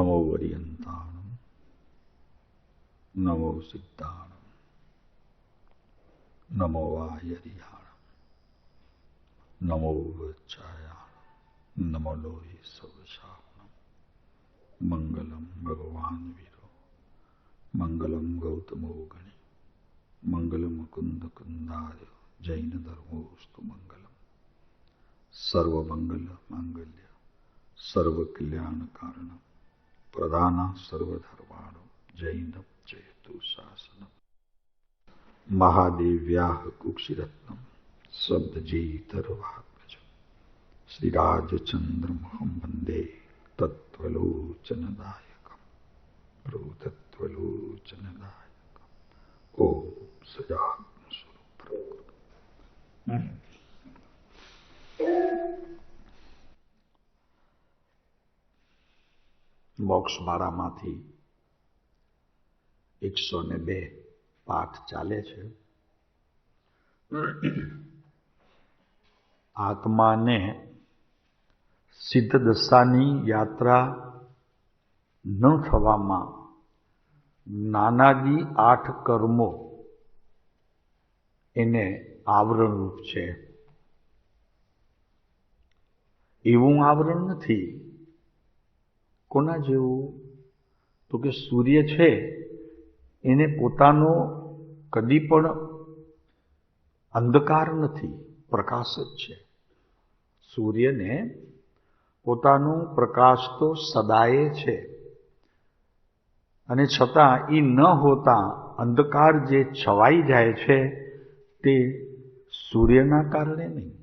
नमो वरियंताणं नमो सिद्धाणं नमो वायरिहाणं नमो वच्चायाणं नमो लोहि सवशावणं मंगलम भगवान वीरो मंगलम गौतमो गणि मंगलम मुकुंद कुंदार्य जैन धर्मोस्तु मंगलम सर्वमंगल मांगल्य सर्वकल्याण कारण प्रधान सर्वधर्माणो जैनम जयतु शासनम महादेव्याः कुक्षिरत्नम शब्दजीतरवात्मज श्रीराजचंद्रमहं वंदे तत्त्वलोचनदायकं प्रभु तत्त्वलोचनदायकम् ओम सदात्म स्वरूप। મોક્ષમાળામાંથી 102 પાઠ ચાલે છે। આત્માને સિદ્ધ દશાની યાત્રા ન થવામાં નાનાદી 8 કર્મો એને આવરણરૂપ છે। એવું આવરણ નથી। કોના જેવું? તો કે સૂર્ય છે એને પોતાનો કદી પણ અંધકાર નથી, પ્રકાશ જ છે। સૂર્યને પોતાનો પ્રકાશ તો સદાય છે, અને છતાં એ ન હોતા અંધકાર જે છવાઈ જાય છે તે સૂર્યના કારણે નહીં,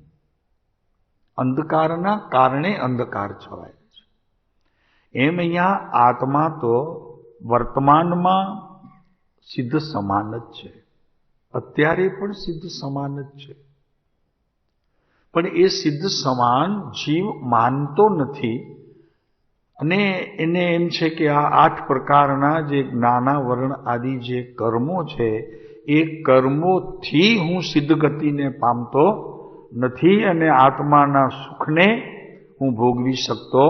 અંધકારના કારણે અંધકાર છવાય છે। એમ અહીંયા આત્મા તો વર્તમાનમાં સિદ્ધ સમાન જ છે, અત્યારે પણ સિદ્ધ સમાન જ છે, પણ એ સિદ્ધ સમાન જીવ માનતો નથી। અને એને એમ છે કે આ 8 પ્રકારના જે જ્ઞાના વર્ણ આદિ જે કર્મો છે એ કર્મોથી હું સિદ્ધ ગતિને પામતો નથી અને આત્માના સુખને હું ભોગવી શકતો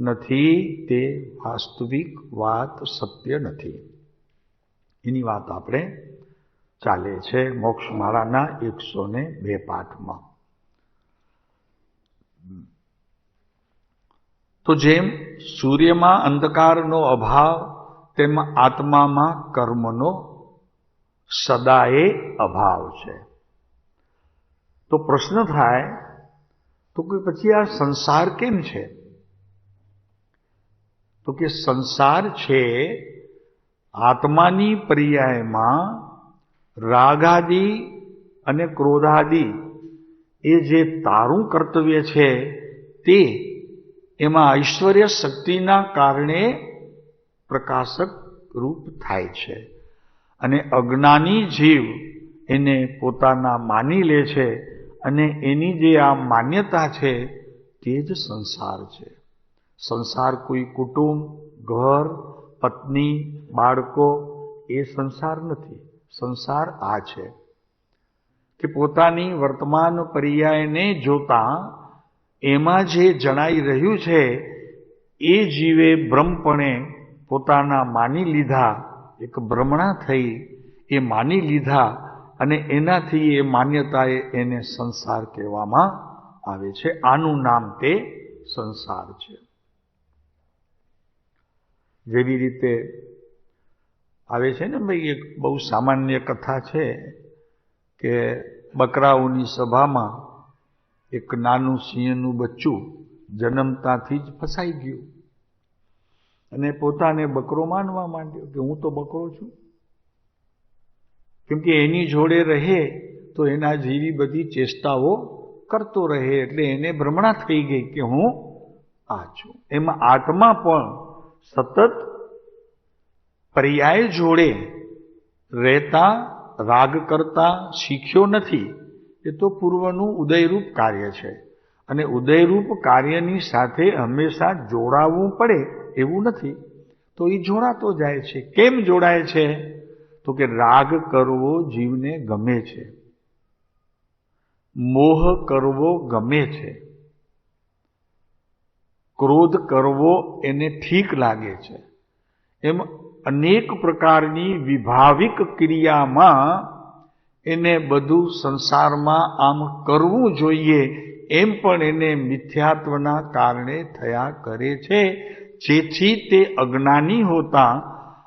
નથી। તે વાસ્તવિક વાત સત્ય નથી। એની વાત આપણે ચાલે છે મોક્ષમાળાના 102 પાઠમાં। તો જેમ સૂર્યમાં અંધકારનો અભાવ તેમ આત્મામાં કર્મનો સદાય અભાવ છે। તો પ્રશ્ન થાય તો કે પછી આ સંસાર કેમ છે? તો કે સંસાર છે આત્માની પર્યાયમાં રાગાદિ અને ક્રોધાદિ એ જે તારું કર્તવ્ય છે તે એમાં ઐશ્વર્ય શક્તિના કારણે પ્રકાશક રૂપ થાય છે, અને અજ્ઞાની જીવ એને પોતાના માની લે છે, અને એની જે આ માન્યતા છે તે જ સંસાર છે। સંસાર કોઈ કુટુંબ, ઘર, પત્ની, બાળકો એ સંસાર નથી। સંસાર આ છે કે પોતાની વર્તમાન પર્યાયને જોતા એમાં જે જણાઈ રહ્યું છે એ જીવે બ્રહ્મપણે પોતાના માની લીધા, એક ભ્રમણા થઈ એ માની લીધા, અને એનાથી એ માન્યતાએ એને સંસાર કહેવામાં આવે છે। આનું નામ તે સંસાર છે। જેવી રીતે આવે છે ને ભાઈ, એક બહુ સામાન્ય કથા છે કે બકરાઓની સભામાં એક નાનું સિંહનું બચ્ચું જન્મતાથી જ ફસાઈ ગયું અને પોતાને બકરો માનવા માંડ્યો કે હું તો બકરો છું, કેમ કે એની જોડે રહે તો એના જેવી બધી ચેષ્ટાઓ કરતો રહે, એટલે એને ભ્રમણા થઈ ગઈ કે હું આ છું। એમાં આત્મા પણ સતત પર્યાય જોડે રહેતા રાગ કરતા શીખ્યો નથી। એ તો પૂર્વનું ઉદયરૂપ કાર્ય છે, અને ઉદયરૂપ કાર્યની સાથે હંમેશા જોડાવવું પડે એવું નથી, તો એ જોડાતો જાય છે। કેમ જોડાય છે? તો કે રાગ કરવો જીવને ગમે છે, મોહ કરવો ગમે છે, ક્રોધ કરવો એને ઠીક લાગે છે. એમ અનેક પ્રકારની વિભાવિક ક્રિયામાં એને બધું સંસારમાં આમ કરવું જોઈએ એમ પણ એને મિથ્યાત્વના કારણે થયા કરે છે, જેથી તે અજ્ઞાની હોતા,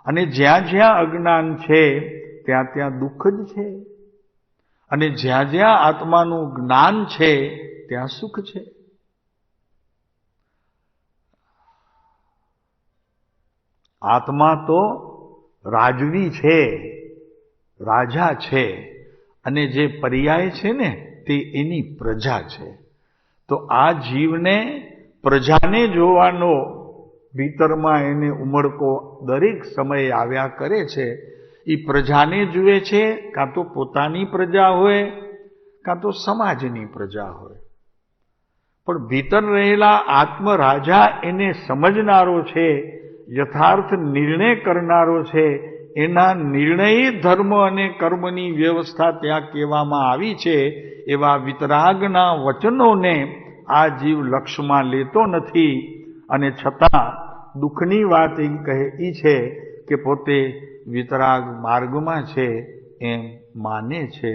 અને જ્યાં જ્યાં અજ્ઞાન છે ત્યાં ત્યાં દુઃખ જ છે, અને જ્યાં જ્યાં આત્માનું જ્ઞાન છે ત્યાં સુખ છે. આત્મા તો રાજવી છે, રાજા છે, અને જે પર્યાય છે ને તે એની પ્રજા છે. તો આ જીવને પ્રજાને જોવાનો ભીતરમાં એને ઉમળકો દરેક સમયે આવ્યા કરે છે. એ પ્રજાને જુએ છે, કાં તો પોતાની પ્રજા હોય કાં તો સમાજની પ્રજા હોય, પણ ભીતર રહેલા આત્મરાજા એને સમજનારો છે, યથાર્થ નિર્ણય કરનારો છે. એના નિર્ણયી ધર્મ અને કર્મની વ્યવસ્થા ત્યાં કહેવામાં આવી છે. એવા વિતરાગના વચનોને આ જીવ લક્ષ્યમાં લેતો નથી, અને છતાં દુઃખની વાત એ કહે એ છે કે પોતે વિતરાગ માર્ગમાં છે એમ માને છે,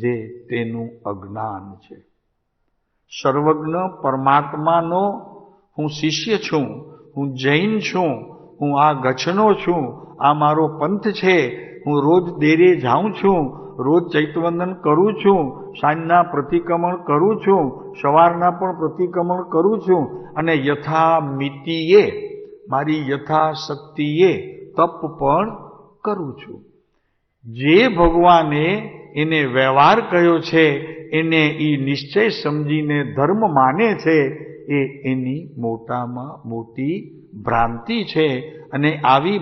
જે તેનું અજ્ઞાન છે. સર્વજ્ઞ પરમાત્માનો હું શિષ્ય છું, હું જૈન છું, હું આ ગચ્છનો છું, આ મારો પંથ છે, હું રોજ દેરે જાઉં છું, રોજ ચૈતવંદન કરું છું, સાંજના પ્રતિક્રમણ કરું છું, સવારના પણ પ્રતિક્રમણ કરું છું, અને યથા મિતિએ મારી યથાશક્તિએ તપ પણ કરું છું. જે ભગવાને એને વ્યવહાર કહ્યો છે એને એ નિશ્ચય સમજીને ધર્મ માને છે, એ એની મોટામાં મોટી ભ્રાંતિ છે. અને આવી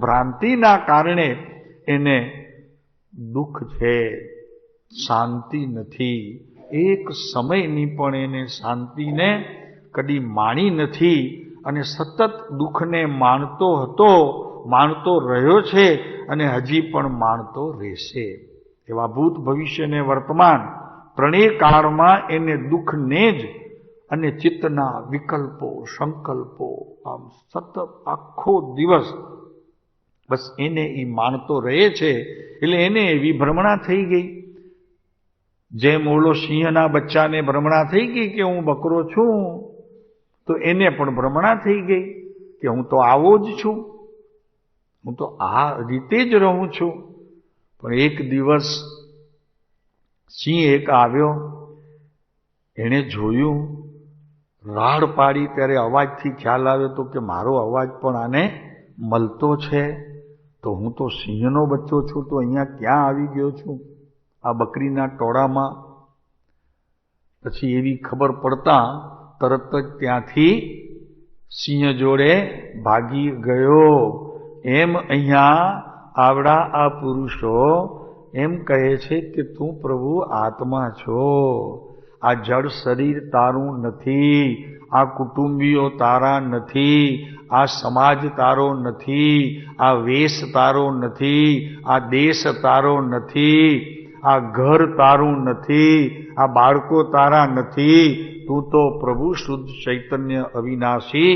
ભ્રાંતિના કારણે એને દુઃખ છે, શાંતિ નથી. એક સમયની પણ એને શાંતિને કદી માણી નથી, અને સતત દુઃખને માણતો હતો, માણતો રહ્યો છે, અને હજી પણ માણતો રહેશે. એવા ભૂત ભવિષ્ય ને વર્તમાન ત્રણેય કાળમાં એને દુઃખને જ, અને ચિત્તના વિકલ્પો સંકલ્પો આમ સતત આખો દિવસ બસ એને એ માણતો રહે છે. એટલે એને એવી ભ્રમણા થઈ ગઈ, જેમ ઓલો સિંહના બચ્ચાને ભ્રમણા થઈ ગઈ કે હું બકરો છું, તો એને પણ ભ્રમણા થઈ ગઈ કે હું તો આવો જ છું, હું તો આ રીતે જ રહું છું. પણ એક દિવસ સિંહ એક આવ્યો, એણે જોયું, રાડ પાડી, ત્યારે અવાજથી ખ્યાલ આવ્યો તો કે મારો અવાજ પણ આને મળતો છે, તો હું તો સિંહનો બચ્ચો છું, તો અહીંયા ક્યાં આવી ગયો છું આ બકરીના ટોળામાં. પછી એવી ખબર પડતા તરત જ ત્યાંથી સિંહ જોડે ભાગી ગયો. એમ અહીંયા આવડા આ પુરુષો એમ કહે છે કે તું પ્રભુ આત્મા છો, આ જડ શરીર તારું નથી, આ કુટુંબીઓ તારા નથી, આ સમાજ તારો નથી, આ વેશ તારો નથી, આ દેશ તારો નથી, આ ઘર તારું નથી, આ બાળકો તારા નથી. તું તો પ્રભુ શુદ્ધ ચૈતન્ય અવિનાશી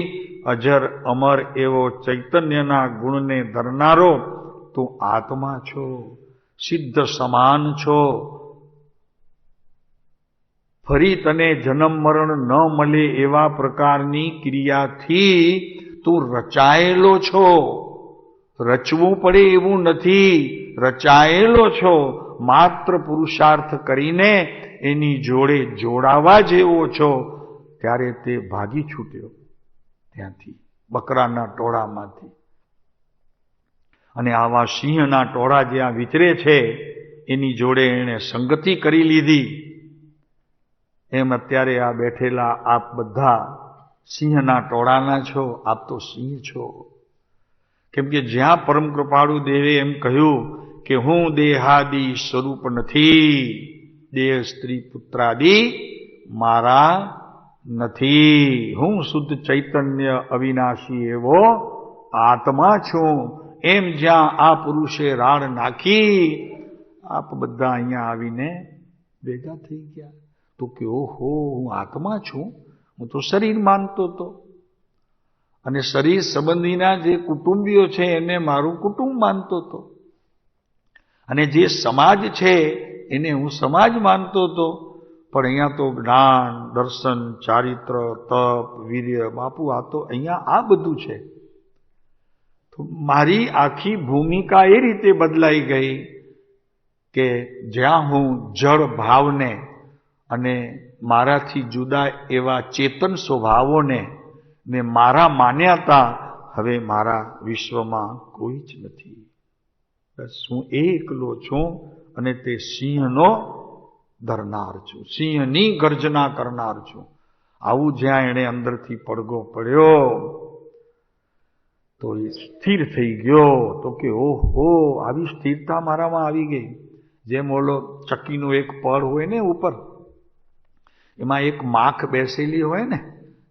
અજર અમર એવો ચૈતન્યના ગુણને ધરનારો તું આત્મા છો, સિદ્ધ સમાન છો. ફરી તને જન્મ મરણ ન મળે એવા પ્રકારની ક્રિયાથી તું રચાયેલો છો. રચવું પડે એવું નથી, રચાયેલો છો. માત્ર પુરુષાર્થ કરીને એની જોડે જોડાવા જેવો છો. ત્યારે તે ભાગી છૂટ્યો ત્યાંથી, બકરાના ટોળામાંથી. અને આવા સિંહના ટોળા જ્યાં વિચરે છે એની જોડે એણે સંગતિ કરી લીધી. એમ અત્યારે આ બેઠેલા આપ બધા સિંહના ટોળાના છો, આપ તો સિંહ છો. કેમ કે જ્યાં પરમ કૃપાળુ દેવે એમ કહ્યું કે હું દેહાદી સ્વરૂપ નથી, દેહ સ્ત્રી પુત્રાદિ મારા નથી, હું શુદ્ધ ચૈતન્ય અવિનાશી એવો આત્મા છું. એમ જ્યાં આ પુરુષે રાડ નાખી, આપ બધા અહીંયા આવીને ભેગા થઈ ગયા. તો કે ઓહો, હું આત્મા છું, હું તો શરીર માનતો હતો, અને શરીર સંબંધીના જે કુટુંબીઓ છે એને મારું કુટુંબ માનતો હતો, અને જે સમાજ છે એને હું સમાજ માનતો હતો. પણ અહીંયા તો જ્ઞાન, દર્શન, ચારિત્ર, તપ, વીર્ય, બાપુ આ તો અહીંયા આ બધું છે. તો મારી આખી ભૂમિકા એ રીતે બદલાઈ ગઈ કે જ્યાં હું જળ ભાવને અને મારાથી જુદા એવા ચેતન સ્વભાવોને મેં મારા માન્યા હતા, હવે મારા વિશ્વમાં કોઈ જ નથી. બસ હું એકલો છું અને તે સિંહનો ધરનાર છું, સિંહની ગર્જના કરનાર છું. આવું જ્યાં એણે અંદરથી પડઘો પડ્યો તો એ સ્થિર થઈ ગયો. તો કે ઓહો, આવી સ્થિરતા મારામાં આવી ગઈ. જેમ ઓલો ચક્કીનો એક પડ હોય ને ઉપર, એમાં એક માખ બેસેલી હોય ને,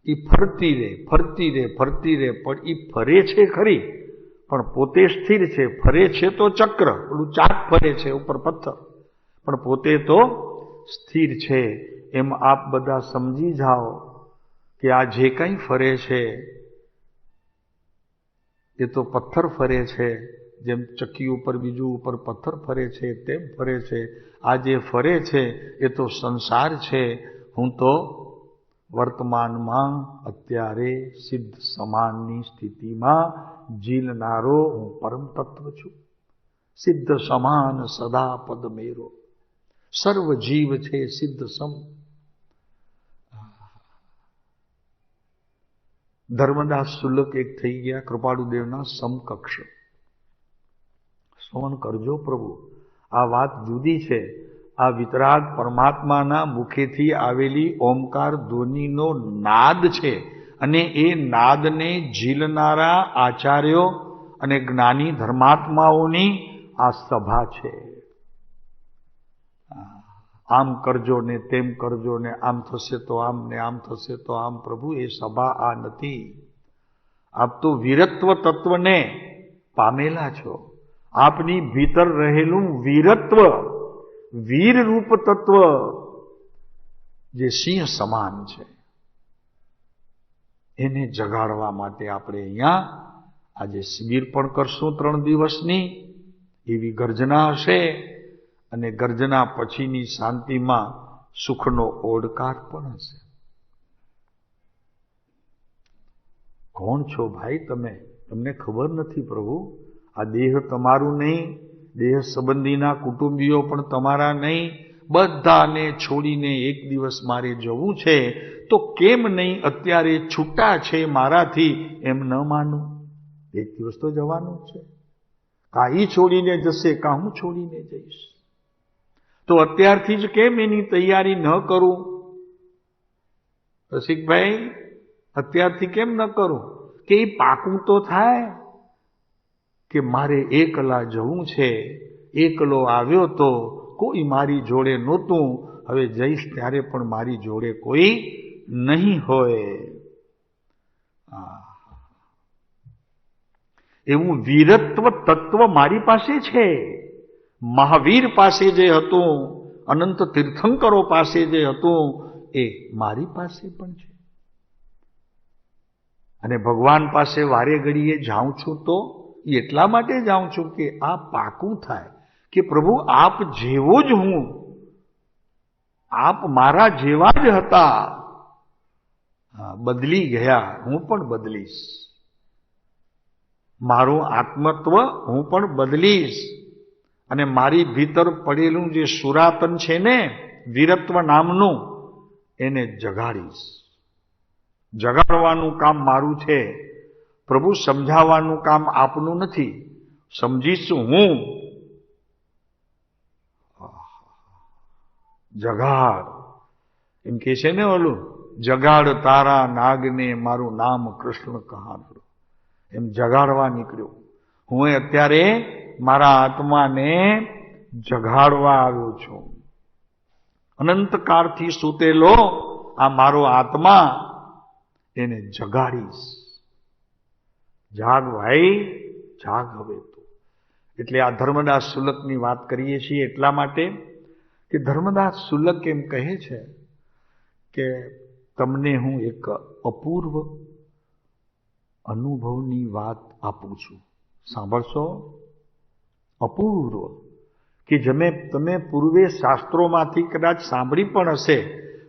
એ ફરતી રહે ફરતી રહે ફરતી રહે, પણ એ ફરે છે ખરી પણ પોતે સ્થિર છે. ફરે છે તો ચક્ર, પેલું ચાક ફરે છે ઉપર પથ્થર, પણ પોતે તો સ્થિર છે. એમ આપ બધા સમજી જાઓ કે આ જે કંઈ ફરે છે એ તો પથ્થર ફરે છે. જેમ ચક્કી ઉપર બીજું ઉપર પથ્થર ફરે છે તેમ ફરે છે. આ જે ફરે છે એ તો સંસાર છે. હું તો વર્તમાનમાં અત્યારે સિદ્ધ સમાનની સ્થિતિમાં જીલનારો હું પરમ તત્વ છું. સિદ્ધ સમાન સદા પદ મેરો, સર્વ જીવ છે સિદ્ધ સમ. ધર્મદાસ સુલક એક થઈ ગયા કૃપાળુદેવના સમકક્ષ. સ્મરણ કરજો પ્રભુ, આ વાત જુદી છે. આ વિતરાગ પરમાત્માના મુખેથી આવેલી ઓમકાર ધ્વનિનો નાદ છે, અને એ નાદને ઝીલનારા આચાર્યો અને જ્ઞાની ધર્માત્માઓની આ સભા છે. આમ કરજો ને તેમ કરજો ને આમ થશે તો આમ ને આમ થશે તો આમ. પ્રભુ એ સભા આ નથી. આપ તો વીરત્વ તત્વને પામેલા છો. આપની ભીતર રહેલું વીરત્વ, વીર રૂપ તત્વ જે સિંહ સમાન છે, એને જગાડવા માટે આપણે અહીંયા આજે શિબિર પણ કરશું 3 દિવસની. એવી ગર્જના હશે, અને ગર્જના પછીની શાંતિમાં સુખનો ઓડકાર પણ હશે. કોણ છો ભાઈ તમે? તમને ખબર નથી પ્રભુ. આ દેહ તમારું નહીં, દેહ સંબંધીના કુટુંબીઓ પણ તમારા નહીં. બધાને છોડીને એક દિવસ મારે જવું છે, તો કેમ નહીં અત્યારે છૂટા છે મારાથી એમ ન માનું? એક દિવસ તો જવાનું છે. કાં ઈ છોડીને જશે, કાં હું છોડીને જઈશ. તો અત્યારથી જ કેમ એની તૈયારી ન કરું? રસિકભાઈ, અત્યારથી કેમ ન કરું કે એ પાકું તો થાય કે મારે એકલા જવું છે. એકલો આવ્યો તો કોઈ મારી જોડે નહોતું, હવે જઈશ ત્યારે પણ મારી જોડે કોઈ નહીં હોય. એવું વીરત્વ તત્વ મારી પાસે છે. મહાવીર પાસે જે હતું, અનંત તીર્થંકરો પાસે જે હતું, એ મારી પાસે પણ છે. અને ભગવાન પાસે વારે ઘડીએ જાઉં છું તો એટલા માટે જાઉં છું કે આ પાકું થાય કે પ્રભુ આપ જેવો જ હું, આપ મારા જેવા જ હતા, બદલી ગયા, હું પણ બદલીશ. મારું આત્મત્વ હું પણ બદલીશ, અને મારી ભીતર પડેલું જે સુરાતન છે ને વીરત્વ નામનું, એને જગાડીશ. જગાડવાનું કામ મારું છે પ્રભુ, સમજાવવાનું કામ આપનું નથી. સમજીશ હું. જગાડ એમ કે છે ને ઓલું, જગાડ તારા નાગને મારું નામ કૃષ્ણ કહાનડું. એમ જગાડવા નીકળ્યો. હું અત્યારે મારા આત્માને જગાડવા આવ્યો છું. અનંતકાળથી સૂતેલો આ મારો આત્મા, એને જગાડીશ. જાગ ભાઈ, જાગ હવે તો. એટલે આ ધર્મદાસ સુલકની વાત કરીએ છીએ એટલા માટે કે ધર્મદાસ સુલક એમ કહે છે કે તમને હું એક અપૂર્વ અનુભવની વાત આપું છું, સાંભળશો? અપૂર્વ કે તમે પૂર્વે શાસ્ત્રોમાંથી કદાચ સાંભળી પણ હશે,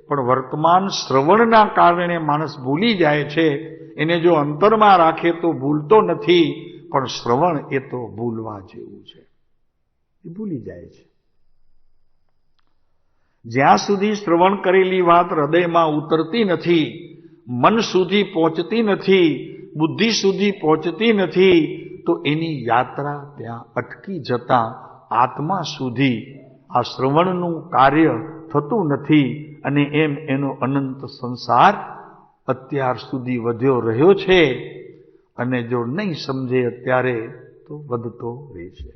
પણ વર્તમાન શ્રવણના કારણે માણસ ભૂલી જાય છે. એને જો અંતરમાં રાખે તો ભૂલતો નથી, પણ શ્રવણ એ તો ભૂલવા જેવું છે, એ ભૂલી જાય છે. જ્યાં સુધી શ્રવણ કરેલી વાત હૃદયમાં ઉતરતી નથી, મન સુધી પહોંચતી નથી, બુદ્ધિ સુધી પહોંચતી નથી, તો એની યાત્રા ત્યાં અટકી જતા આત્મા સુધી આ શ્રવણનું કાર્ય થતું નથી, અને એમ એનો અનંત સંસાર અત્યાર સુધી વધ્યો રહ્યો છે, અને જો નહીં સમજે અત્યારે તો વધતો રહેશે.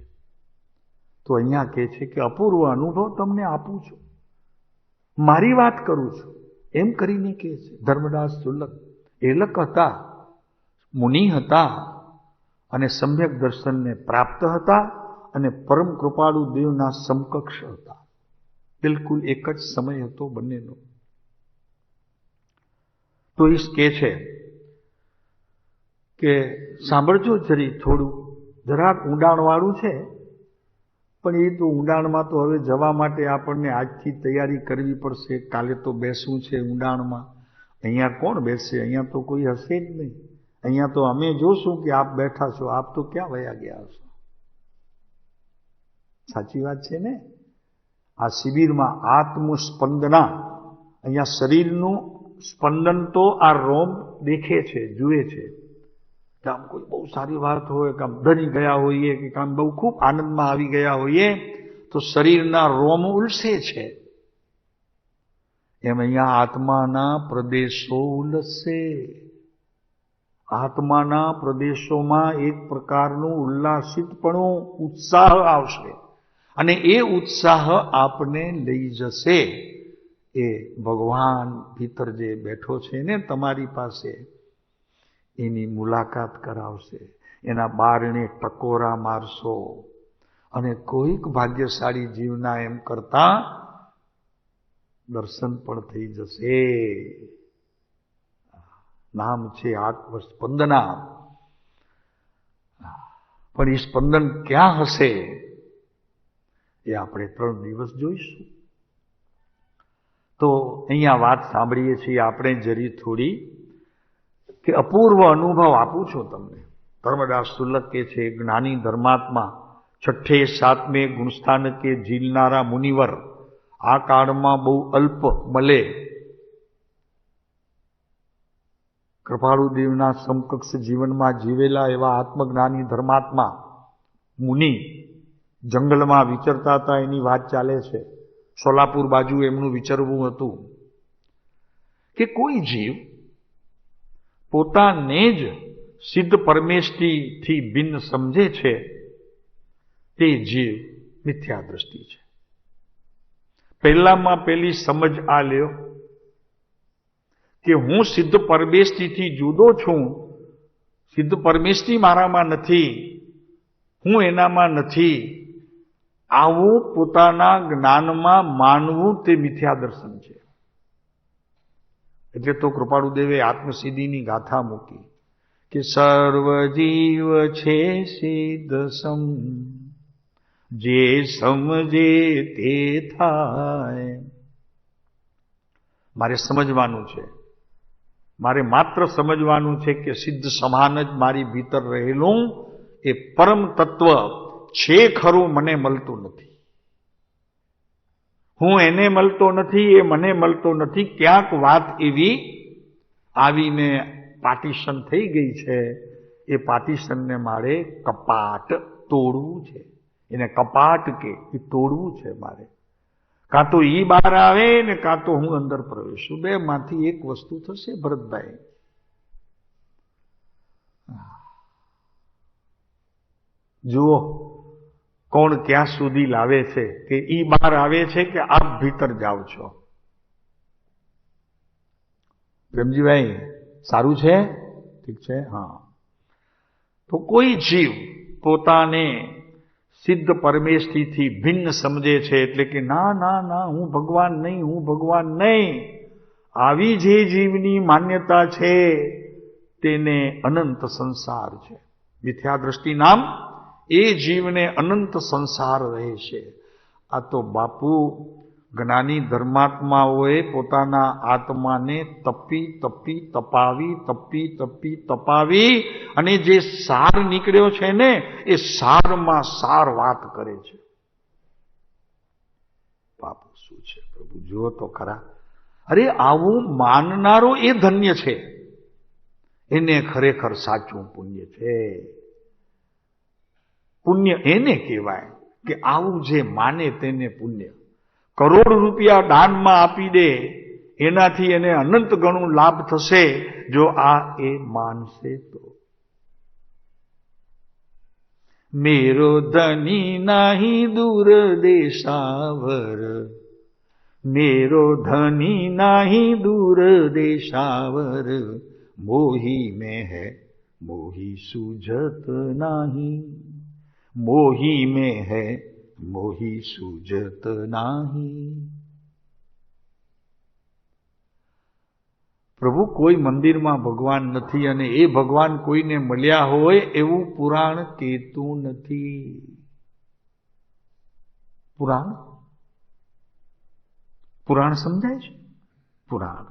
તો અહીંયા કહે છે કે અપૂર્વ અનુભવ તમને આપું છું, મારી વાત કરું છું, એમ કરીને કહે છે. ધર્મદાસ સુલક એલક હતા, મુનિ હતા, અને સમ્યક દર્શનને પ્રાપ્ત હતા, અને પરમ કૃપાળુ દેવના સમકક્ષ હતા. બિલકુલ એક જ સમય હતો બંનેનો. તો એ કહે છે કે સાંભળજો થોડું, જરાક ઊંડાણવાળું છે, પણ એ તો ઊંડાણમાં તો હવે જવા માટે આપણને આજથી તૈયારી કરવી પડશે. કાલે તો બેસવું છે ઊંડાણમાં. અહીંયા કોણ બેસશે? અહીંયા તો કોઈ હશે જ નહીં. અહીંયા તો અમે જોશું કે આપ બેઠા છો, આપ તો ક્યાં વયા ગયા હશો. સાચી વાત છે ને? આ શિબિરમાં આત્મસ્પંદના, અહીંયા શરીરનું સ્પંદન તો આ રોમ દેખે છે, જુએ છે. કે આમ કોઈ બહુ સારી વાત હોય, કે આમ ડરી ગયા હોઈએ, કે આમ બહુ ખૂબ આનંદમાં આવી ગયા હોઈએ, તો શરીરના રોમ ઉલસે છે. એમ અહીંયા આત્માના પ્રદેશો ઉલસશે. આત્માના પ્રદેશોમાં એક પ્રકારનું ઉલ્લાસિતપણું, ઉત્સાહ આવશે, અને એ ઉત્સાહ આપને લઈ જશે એ ભગવાન ભીતર જે બેઠો છે ને તમારી પાસે, એની મુલાકાત કરાવશે. એના બારણે ટકોરા મારશો, અને કોઈક ભાગ્યશાળી જીવના એમ કરતા દર્શન પણ થઈ જશે. નામ છે આત્મસ્પંદના. પણ એ સ્પંદન ક્યાં હશે એ આપણે 3 દિવસ જોઈશું. તો અહીંયા વાત સાંભળીએ છીએ આપણે જરી થોડી, કે અપૂર્વ અનુભવ આપું છું તમને. ધર્મદાસ સુલક કે છે, જ્ઞાની ધર્માત્મા 6 7 ગુણસ્થાન કે ઝીલનારા મુનિવર આ કાળમાં બહુ અલ્પ મળે. કૃપાળુ દેવના સમકક્ષ જીવનમાં જીવેલા એવા આત્મજ્ઞાની ધર્માત્મા મુનિ જંગલમાં વિચરતા હતા, એની વાત ચાલે છે. સોલાપુર બાજુ એમનું વિચરવું હતું કે કોઈ જીવ પોતાને જ સિદ્ધ પરમેષ્ઠિથી ભિન્ન સમજે છે, તે જીવ મિથ્યા દ્રષ્ટિ છે. પહેલામાં પહેલી સમજ આ લ્યો કે હું સિદ્ધ પરમેષ્ઠિથી જુદો છું, સિદ્ધ પરમેષ્ઠિ મારામાં નથી, હું એનામાં નથી, આવું પોતાના જ્ઞાનમાં માનવું તે મિથ્યા દર્શન છે. એટલે તો કૃપાળુદેવે આત્મસિદ્ધિની ગાથા મૂકી કે સર્વ જીવ છે સિદ્ધ સમ, જે સમજે તે થાય. મારે સમજવાનું છે, મારે માત્ર સમજવાનું છે કે સિદ્ધ સમાન જ મારી ભીતર રહેલું એ પરમ તત્વ છે ખરું, મને મળતું નથી. હું એને મળતો નથી, એ મને મળતો નથી. ક્યાંક વાત એવી આવીને પાર્ટીશન થઈ ગઈ છે. એ પાર્ટીશનને મારે કપાટ તોડવું છે. એને કપાટ કે એ તોડવું છે મારે. કાં તો ઈ બહાર આવે ને કાં તો હું અંદર પ્રવેશું. 2 માંથી એક વસ્તુ થશે ભરતભાઈ. જુઓ કોણ ક્યાં સુધી લાવે છે, કે ઈ બહાર આવે છે કે આપ ભીતર જાઓ છો. પ્રેમજીભાઈ સારું છે? ઠીક છે. હા, તો કોઈ જીવ પોતાને સિદ્ધ પરમેષ્ઠિથી ભિન્ન સમજે છે, એટલે કે ના ના ના, હું ભગવાન નહીં, હું ભગવાન નહીં. આવી જે જીવની માન્યતા છે તેને અનંત સંસાર છે. મિથ્યા દ્રષ્ટિ નામ એ જીવને અનંત સંસાર રહે છે. આ તો બાપુ જ્ઞાની ધર્માત્માઓએ પોતાના આત્માને તપી તપી તપાવી અને જે સાર નીકળ્યો છે ને એ સારમાં સાર વાત કરે છે. બાપુ શું છે પ્રભુ જુઓ તો ખરા. અરે આવું માનનારો એ ધન્ય છે, એને ખરેખર સાચું પુણ્ય છે. પુણ્ય એને કહેવાય કે આવું જે માને તેને પુણ્ય. કરોડ રૂપિયા દાનમાં આપી દે એનાથી એને અનંત ગણું લાભ થશે જો આ એ માનશે તો. મેરો ધની નાહી દૂર દેશાવર, મેરો ધની નાહી દૂર દેશાવર, મોહી में है मोही सूझत नाही, मोही में है मोही सूझत नाही. પ્રભુ કોઈ મંદિરમાં ભગવાન નથી અને એ ભગવાન કોઈને મળ્યા હોય એવું પુરાણ કહેતું નથી. પુરાણ સમજાય છે? પુરાણ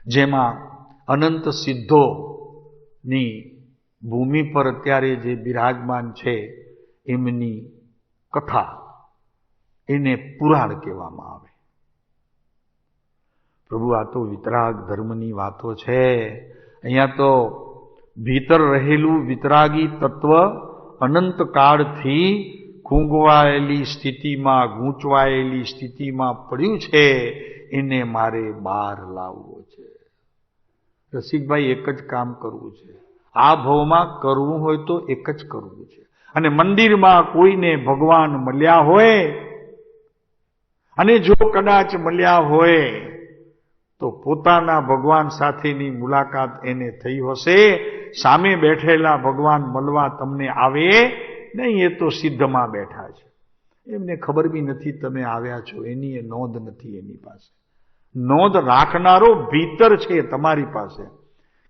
જેમાં અનંત સિદ્ધોની ભૂમિ પર અત્યારે જે બિરાજમાન છે એમની કથા, એને પુરાણ કહેવામાં આવે. પ્રભુ આ તો વિતરાગ ધર્મની વાતો છે. અહીંયા તો ભીતર રહેલું વિતરાગી તત્વ અનંત કાળથી ખૂંગવાયેલી સ્થિતિમાં, ગૂંચવાયેલી સ્થિતિમાં પડ્યું છે, એને મારે બહાર લાવવો છે. રસિકભાઈ એક જ કામ કરવું છે. આ ભવમાં કરવું હોય તો એક જ કરવું છે. અને મંદિરમાં કોઈને ભગવાન મળ્યા હોય અને જો કદાચ મળ્યા હોય તો પોતાના ભગવાન સાથેની મુલાકાત એને થઈ હશે. સામે બેઠેલા ભગવાન મળવા તમને આવે નહીં, એ તો સિદ્ધમાં બેઠા છે. એમને ખબર બી નથી તમે આવ્યા છો, એની એ નોંધ નથી એની પાસે. નોંધ રાખનારો ભીતર છે તમારી પાસે,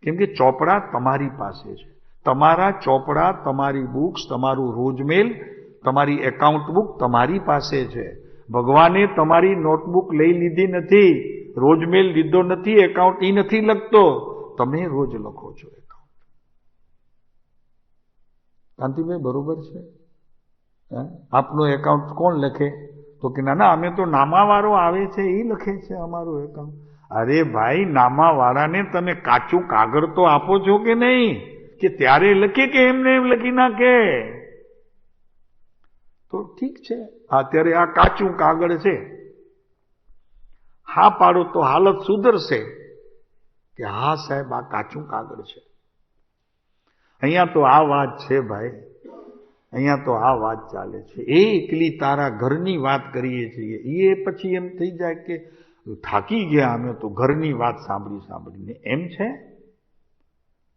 કેમ કે ચોપડા તમારી પાસે છે. તમારા ચોપડા, તમારી બુક્સ, તમારું રોજમેલ, તમારી એકાઉન્ટ બુક તમારી પાસે છે. ભગવાને તમારી નોટબુક લઈ લીધી નથી, રોજમેલ લીધો નથી, એકાઉન્ટ એ નથી લખતો, તમે રોજ લખો છો એકાઉન્ટ. કાંતિભાઈ બરોબર છે? આપનો એકાઉન્ટ કોણ લખે? તો કે ના અમે તો નામાવાળો આવે છે એ લખે છે અમારું એકાઉન્ટ. અરે ભાઈ, નામાવાળાને તમે કાચું કાગળ તો આપો છો કે નહીં? કે ત્યારે લખે કે એમને એમ લખી નાખે? તો ઠીક છે, અત્યારે આ કાચું કાગળ છે, હા પાડો તો હાલત સુધરશે કે હા સાહેબ આ કાચું કાગળ છે. અહીંયા તો આ વાત છે ભાઈ, અહીંયા તો આ વાત ચાલે છે. એ એકલી તારા ઘરની વાત કરીએ છીએ, એ પછી એમ થઈ જાય કે થાકી ગયા અમે તો ઘરની વાત સાંભળીને. એમ છે?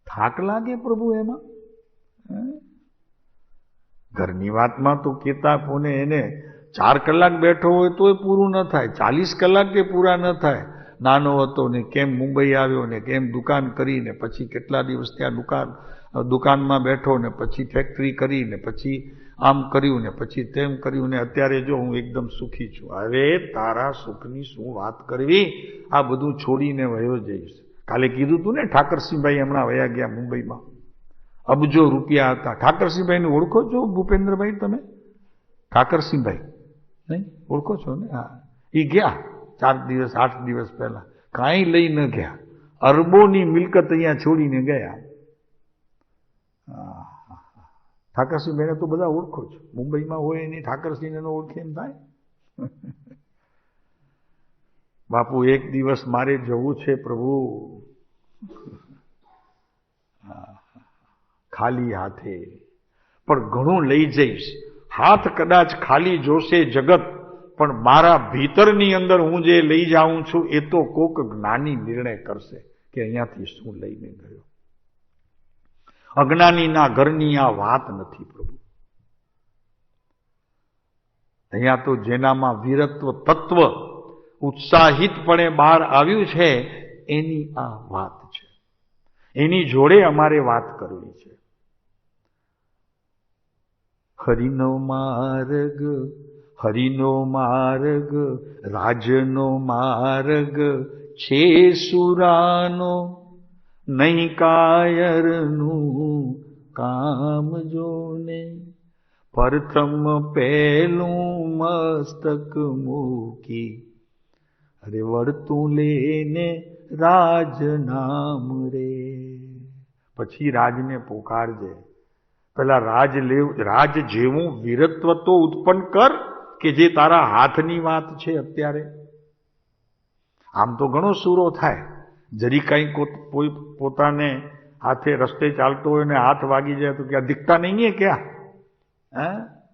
થાક લાગે પ્રભુ એમાં? ઘરની વાતમાં તો કેતા કોને એને 4 કલાક બેઠો હોય તોય પૂરું ન થાય, 40 કલાક કે પૂરા ન થાય. નાનો હતો ને કેમ મુંબઈ આવ્યો ને કેમ દુકાન કરીને પછી કેટલા દિવસ ત્યાં દુકાનમાં બેઠો ને પછી ફેક્ટરી કરીને પછી આમ કર્યું ને પછી તેમ કર્યું ને અત્યારે જો હું એકદમ સુખી છું. હવે તારા સુખની શું વાત કરવી? આ બધું છોડીને વયો જઈશ. કાલે કીધું તું ને ઠાકરસિંહભાઈ હમણાં વયા ગયા મુંબઈમાં, અબજો રૂપિયા હતા. ઠાકરસિંહભાઈને ઓળખો છો ભૂપેન્દ્રભાઈ તમે? ઠાકરસિંહભાઈ નહીં ઓળખો છો ને? હા, એ ગયા 4 દિવસ 8 દિવસ પહેલા, કાંઈ લઈ ન ગયા, અરબોની મિલકત અહીંયા છોડીને ગયા. ઠાકરસિંહભાઈને તો બધા ઓળખો છો, મુંબઈમાં હોય એની ઠાકરસિંહને ન ઓળખે એમ થાય? બાપુ એક દિવસ મારે જવું છે પ્રભુ, ખાલી હાથે, પણ ઘણું લઈ જઈશ. હાથ કદાચ ખાલી જોશે જગત, પણ મારા ભીતરની અંદર હું જે લઈ જાઉં છું એ તો કોક જ્ઞાની નિર્ણય કરશે કે અહીંયાથી શું લઈને ગયો. અજ્ઞાનીના ઘરની આ વાત નથી પ્રભુ. અહીંયા તો જેનામાં વીરત્વ તત્વ ઉત્સાહિતપણે બહાર આવ્યું છે, એની આ વાત છે. એની જોડે અમારે વાત કરવી છે. હરિનો માર્ગ, હરિનો માર્ગ, રાજનો માર્ગ છે સુરાનો, નહીં કાયરનું કામ જોને. પ્રથમ પહેલું મસ્તક મૂકી, અરે વળતું લેને રાજ નામ રે. પછી રાજને પોકારજે. પેલા રાજ જેવું વીરત્વ તો ઉત્પન્ન કર કે જે તારા હાથની વાત છે અત્યારે. આમ તો ઘણો સૂરો થાય, જરી કંઈ કોઈ પોતાને હાથે રસ્તે ચાલતો હોય ને હાથ વાગી જાય તો ક્યાં દીકતા નહીં હે ક્યાં?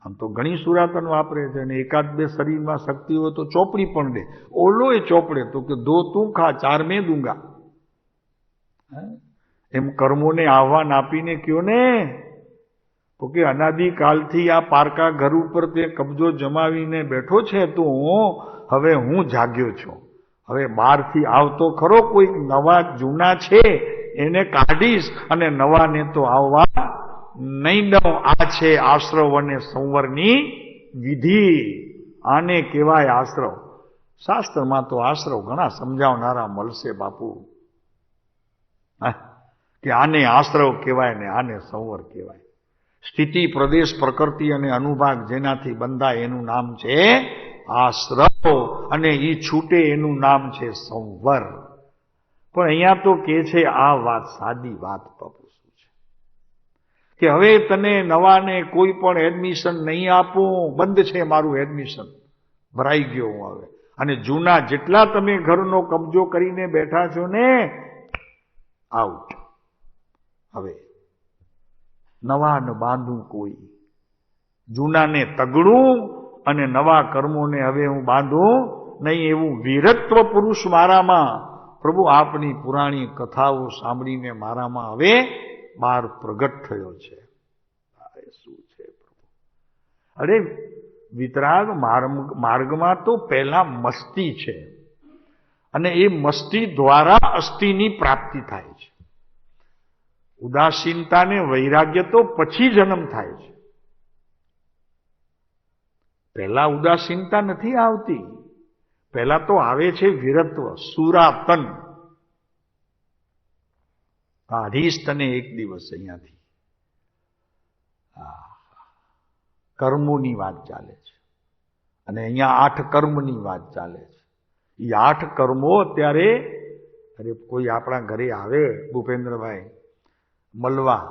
આમ તો ઘણી સુરાતન વાપરે છે, અને એકાદ બે શરીરમાં શક્તિ હોય તો ચોપડી પણ દે. ઓલો એ ચોપડે તો કે દો તું ખા, ચાર મેં દૂંગા. એમ કર્મોને આહવાન આપીને કયો ને તો કે અનાદિકાલથી આ પારકા ઘર ઉપર તે કબજો જમાવીને બેઠો છે તું, હવે હું જાગ્યો છું. હવે બહારથી આવતો ખરો કોઈક નવા જૂના છે એને કાઢીશ, અને નવાને તો આવવા નહીં દઉં. આ છે આશ્રવ અને સંવરની વિધિ. આને કહેવાય આશ્રવ. શાસ્ત્રમાં તો આશ્રવ ઘણા સમજાવનારા મળશે બાપુ, કે આને આશ્રવ કહેવાય ને આને સંવર કહેવાય. સ્થિતિ, પ્રદેશ, પ્રકૃતિ અને અનુભાગ જેનાથી બંધાય એનું નામ છે આશ્રવ, અને એ છૂટે એનું નામ છે સંવર. પણ અહીંયા તો કે છે આ વાત સાદી વાત બાપુ શું છે કે હવે તને નવાને કોઈ પણ એડમિશન નહીં આપું, બંધ છે મારું એડમિશન, ભરાઈ ગયો હું હવે. અને જૂના જેટલા તમે ઘરનો કબજો કરીને બેઠા છો ને, આઉટ. હવે નવાને બાંધું કોઈ, જૂનાને તગડું અને નવા કર્મોને હવે હું બાંધું નહીં. એવું વીરત્વ પુરુષ મારામાં, પ્રભુ આપની પુરાણી કથાઓ સાંભળીને મારામાં હવે બહાર પ્રગટ થયો છે. શું છે પ્રભુ? અરે વિતરાગ માર્ગમાં તો પહેલા મસ્તી છે, અને એ મસ્તી દ્વારા અસ્થિની પ્રાપ્તિ થાય છે. ઉદાસીનતા ને વૈરાગ્ય તો પછી જન્મ થાય છે. પહેલા ઉદાસીનતા નથી આવતી, પહેલા તો આવે છે વીરત્વ, સુરાતન. કાઢીશ તને એક દિવસ અહીંયાથી. કર્મોની વાત ચાલે છે, અને અહીંયા 8 કર્મની વાત ચાલે છે. એ 8 કર્મો અત્યારે, અરે કોઈ આપણા ઘરે આવે ભૂપેન્દ્રભાઈ મળવા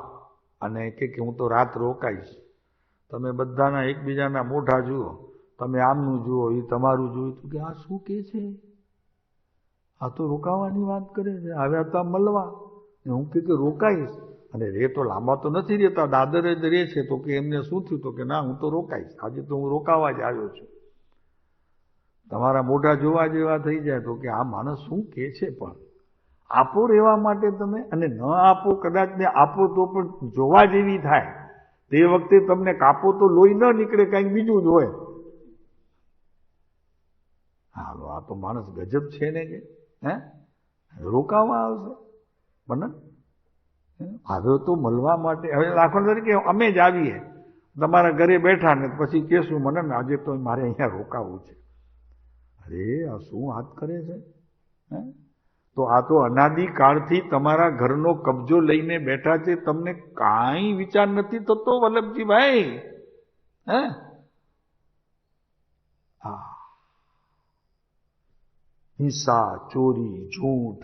અને કે હું તો રાત રોકાઈશ, તમે બધાના એકબીજાના મોઢા જુઓ, તમે આમનું જુઓ, એ તમારું જોયું તો કે આ શું કે છે? આ તો રોકાવાની વાત કરે છે, આવ્યા તો મળવા. હું કે રોકાઈશ, અને રે તો લાંબા તો નથી રહેતા, દાદરે જ રહે છે. તો કે એમને શું થયું? તો કે ના હું તો રોકાઈશ, આજે તો હું રોકાવા જ આવ્યો છું. તમારા મોઢા જોવા જેવા થઈ જાય તો કે આ માણસ શું કે છે? પણ આપો રહેવા માટે તમે, અને ન આપો કદાચ ને આપો તો પણ જોવા જેવી થાય. તે વખતે તમને કાપો તો લોહી ન નીકળે, કંઈક બીજું જ હોય. હાલો, આ તો માણસ ગજબ છે ને કે રોકાવા આવશે મને આવ્યો તો મળવા માટે. હવે દાખલા તરીકે અમે જ આવીએ તમારા ઘરે બેઠા ને પછી કહેશું મને ને આજે તો મારે અહીંયા રોકાવું છે. અરે આ શું વાત કરે છે? તો આ તો અનાદિકાળથી તમારા ઘરનો કબજો લઈને બેઠા છે, તમને કાંઈ વિચાર નથી થતો વલ્લભજીભાઈ? હિંસા, ચોરી, ઝૂઠ,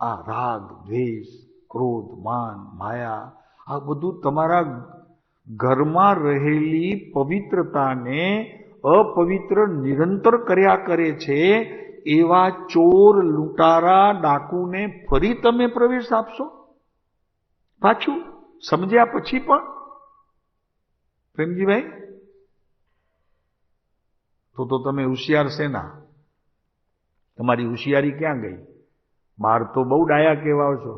આ રાગ, દ્વેષ, ક્રોધ, માન, માયા, આ બધું તમારા ઘરમાં રહેલી પવિત્રતાને અપવિત્ર નિરંતર કર્યા કરે છે. એવા ચોર, લૂંટારા, ડાકુને ફરી તમે પ્રવેશ આપશો? પાછું સમજ્યા પછી પણ પ્રેમજીભાઈ? તો તમે હોશિયાર છે ના? તમારી હોશિયારી ક્યાં ગઈ? બહાર તો બહુ ડાયા કહેવાઓ છો.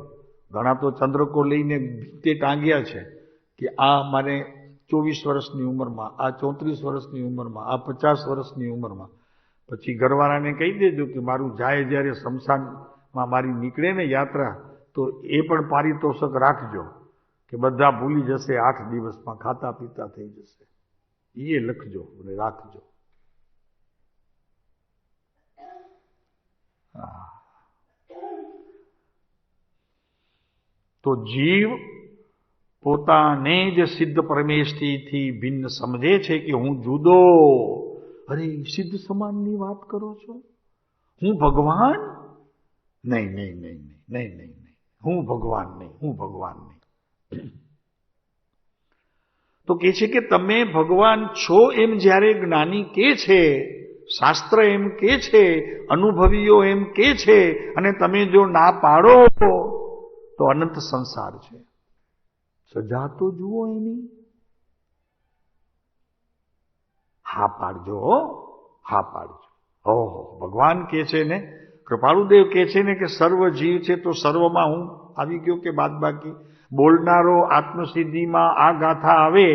ઘણા તો ચંદ્રકો લઈને ભીતે ટાંગ્યા છે કે આ મારે 24 વર્ષની ઉંમરમાં, આ 34 વર્ષની ઉંમરમાં, આ 50 વર્ષની ઉંમરમાં. પછી ઘરવાળાને કહી દેજો કે મારું જાય જ્યારે શમશાનમાં મારી નીકળે ને યાત્રા, તો એ પણ પારિતોષક રાખજો કે બધા ભૂલી જશે, 8 દિવસમાં ખાતા પીતા થઈ જશે. એ લખજો અને રાખજો. તો જીવ પોતાને જ સિદ્ધ પરમેષ્ઠિથી ભિન્ન સમજે છે કે હું જુદો. અરે સિદ્ધ સમાનની વાત કરો છો? હું ભગવાન? નહીં નહીં નહીં નહીં નહીં નહીં, હું ભગવાન નહીં, હું ભગવાન નહીં. તો કે છે કે તમે ભગવાન છો એમ જ્યારે જ્ઞાની કે છે, શાસ્ત્ર એમ કે છે, અનુભવીઓ એમ કે છે, અને તમે જો ના પાડો તો અનંત સંસાર છે. સજા તો જુઓ એની. હા પાડજો, હા પાડજો. ઓહો, ભગવાન કે છે ને, કૃપાળુદેવ કે છે ને કે સર્વ જીવ છે તો સર્વમાં હું આવી ગયો કે બાદ બાકી. બોલનારો આત્મસિદ્ધિમાં આ ગાથા આવે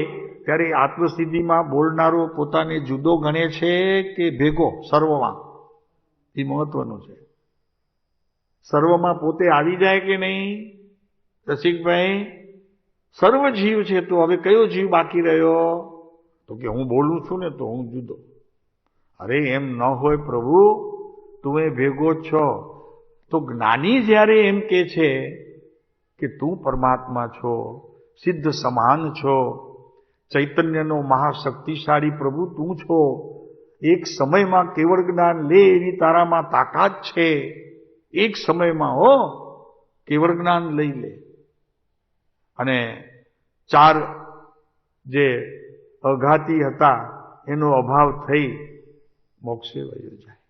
ત્યારે આત્મસિદ્ધિમાં બોલનારો પોતાને જુદો ગણે છે કે ભેગો સર્વમાં? એ મહત્વનું છે. સર્વમાં પોતે આવી જાય કે નહીં? રસિકભાઈ, સર્વ જીવ છે તો હવે કયો જીવ બાકી રહ્યો? તો કે હું બોલું છું ને તો હું જુદો. અરે એમ ન હોય પ્રભુ, તું એ ભેગો છો. તો જ્ઞાની જ્યારે એમ કે છે કે તું પરમાત્મા છો, સિદ્ધ સમાન છો, ચૈતન્યનો મહાશક્તિશાળી પ્રભુ તું છો, એક સમયમાં કેવળ જ્ઞાન લે એવી તારામાં તાકાત છે, એક સમયમાં કેવળ જ્ઞાન લઈ લે, અને 4 જે અઘાતી હતા એનો અભાવ થઈ મોક્ષે વયો જાય.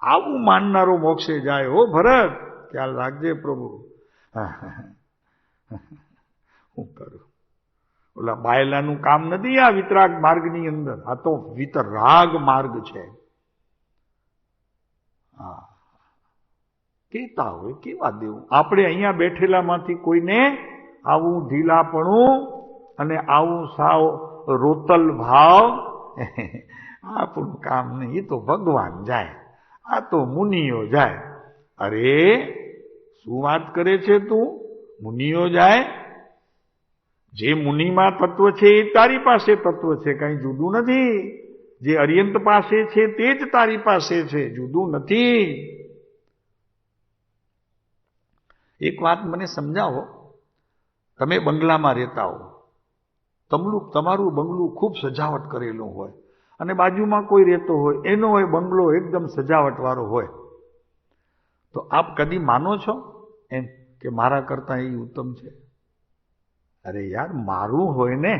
આવું માનનારો મોક્ષે જાય. હો ભરત, ખ્યાલ રાખજે પ્રભુ. હું કરું? ઓલા બાયલાનું કામ નથી આ વિતરાગ માર્ગની અંદર. આ તો વિતરાગ માર્ગ છે. હા, કેતા હોય કેવા દેવું. આપણે અહીંયા બેઠેલામાંથી કોઈને આવું ઢીલાપણું અને આવું સાવ રોતલ ભાવ આપણું કામ નહીં. એ તો ભગવાન જાય, આ તો મુનિઓ જાય. અરે શું વાત કરે છે તું? મુનિઓ જાય? જે મુનિમાં તત્વ છે એ તારી પાસે તત્વ છે, કઈ જુદું નથી. જે અર્યંત પાસે છે તે જ તારી પાસે છે, જુદું નથી. એક વાત મને સમજાવો. તમે બંગલામાં રહેતા હો, તમારું બંગલું ખૂબ સજાવટ કરેલું હોય, અને બાજુમાં કોઈ રહેતો હોય એનો હોય બંગલો એકદમ સજાવટ વાળો હોય, તો આપ કદી માનો છો એમ કે મારા કરતા એ ઉત્તમ છે? અરે યાર, મારું હોય ને,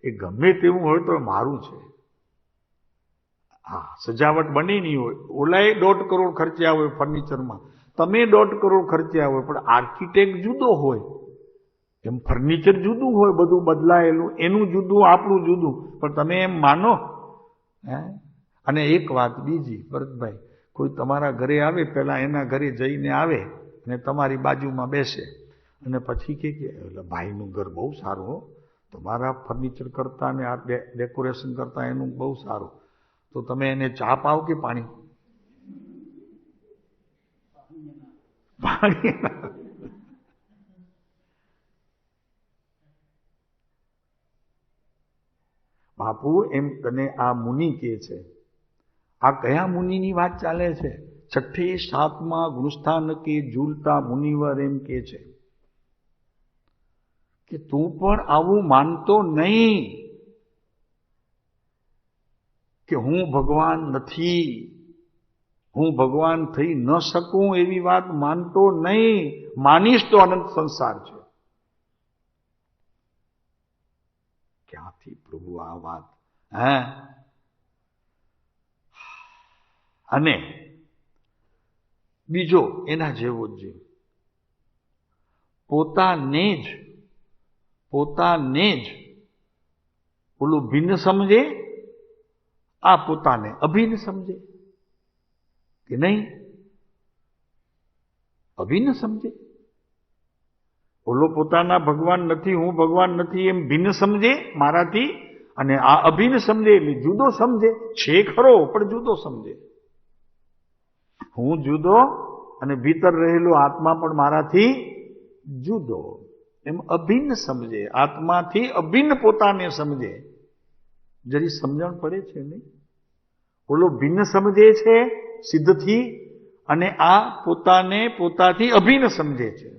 એ ગમે તેવું હોય તો મારું છે. હા, સજાવટ બની નહીં હોય, ઓલાએ 1.5 કરોડ ખર્ચ્યા હોય ફર્નિચરમાં, તમે 1.5 કરોડ ખર્ચ્યા હોય, પણ આર્કિટેક્ટ જુદો હોય. એમ ફર્નિચર જુદું હોય, બધું બદલાયેલું, એનું જુદું, આપણું જુદું, પણ તમે એમ માનો? અને એક વાત બીજી, ભરતભાઈ, કોઈ તમારા ઘરે આવે, પહેલા એના ઘરે જઈને આવે અને તમારી બાજુમાં બેસે, અને પછી કે એટલે ભાઈનું ઘર બહુ સારું હો, તમારા ફર્નિચર કરતા ને આ ડેકોરેશન કરતા એનું બહુ સારું. તો તમે એને ચા પાવ કે પાણી? પાણી. બાપુ એમ તને આ મુનિ કે છે. આ કયા મુનિની વાત ચાલે છે? 6ઠ્ઠે 7મા ગુણસ્થાન કે ઝૂલતા મુનિવર એમ કે છે કે તું પણ આવું માનતો નહીં કે હું ભગવાન નથી, હું ભગવાન થઈ ન શકું એવી વાત માનતો નહીં. માનીશ તો અનંત સંસાર છે. ક્યાંથી પ્રભુ આ વાત? અને બીજો એના જેવો જ પોતાને જ ઓલું ભિન્ન સમજે, આ પોતાને અભિન્ન સમજે કે નહીં? અભિન્ન સમજે. ઓલો પોતાના ભગવાન નથી, હું ભગવાન નથી એમ ભિન્ન સમજે મારાથી, અને આ અભિન્ન સમજે એટલે જુદો સમજે. છે ખરો પણ જુદો સમજે. હું જુદો અને ભીતર રહેલો આત્મા પણ મારાથી જુદો, એમ અભિન્ન સમજે, આત્માથી અભિન્ન પોતાને સમજે. જરી સમજણ પડે છે નહીં? ઓલો ભિન્ન સમજે છે સિદ્ધથી, અને આ પોતાને પોતાથી અભિન્ન સમજે છે.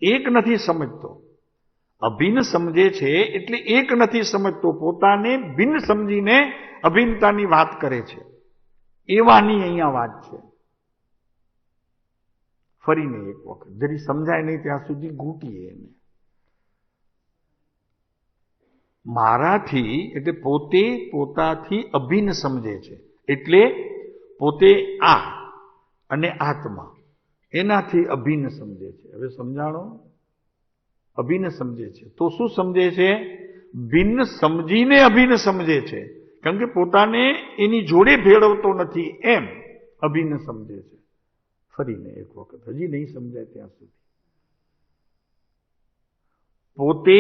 એક નથી સમજતો. અભિન્ન સમજે છે એટલે એક નથી સમજતો, પોતાને ભિન્ન સમજીને અભિન્નતાની વાત કરે છે. એવાની અહીંયા વાત છે. ફરીને એક વખત, જરી સમજાય નહીં ત્યાં સુધી ઘૂંટીએ એને. મારાથી એટલે પોતે પોતાથી અભિન્ન સમજે છે, એટલે પોતે આ અને આત્મા એનાથી અભિન્ન સમજે છે. હવે સમજાણો? અભિન્ન સમજે છે તો શું સમજે છે? ભિન્ન સમજીને અભિન્ન સમજે છે. કારણ કે પોતાને એની જોડે ભેળવતો નથી એમ અભિન્ન સમજે છે. ફરીને એક વખત, હજી નહીં સમજાય ત્યાં સુધી. પોતે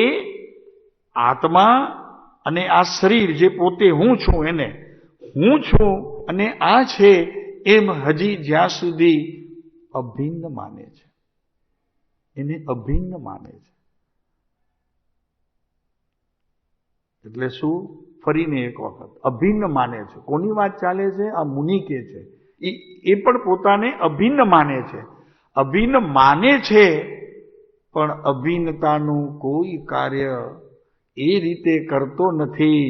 આત્મા અને આ શરીર જે પોતે હું છું એને હું છું અને આ છે એમ હજી જ્યાં સુધી અભિન્ન માને છે, એને અભિન્ન માને છે. એટલે શું? ફરીને એક વખત, અભિન્ન માને છે. કોની વાત ચાલે છે? આ મુનિ કે છે. એ પણ પોતાને અભિન્ન માને છે. અભિન્ન માને છે, પણ અભિન્નતાનું કોઈ કાર્ય એ રીતે કરતો નથી.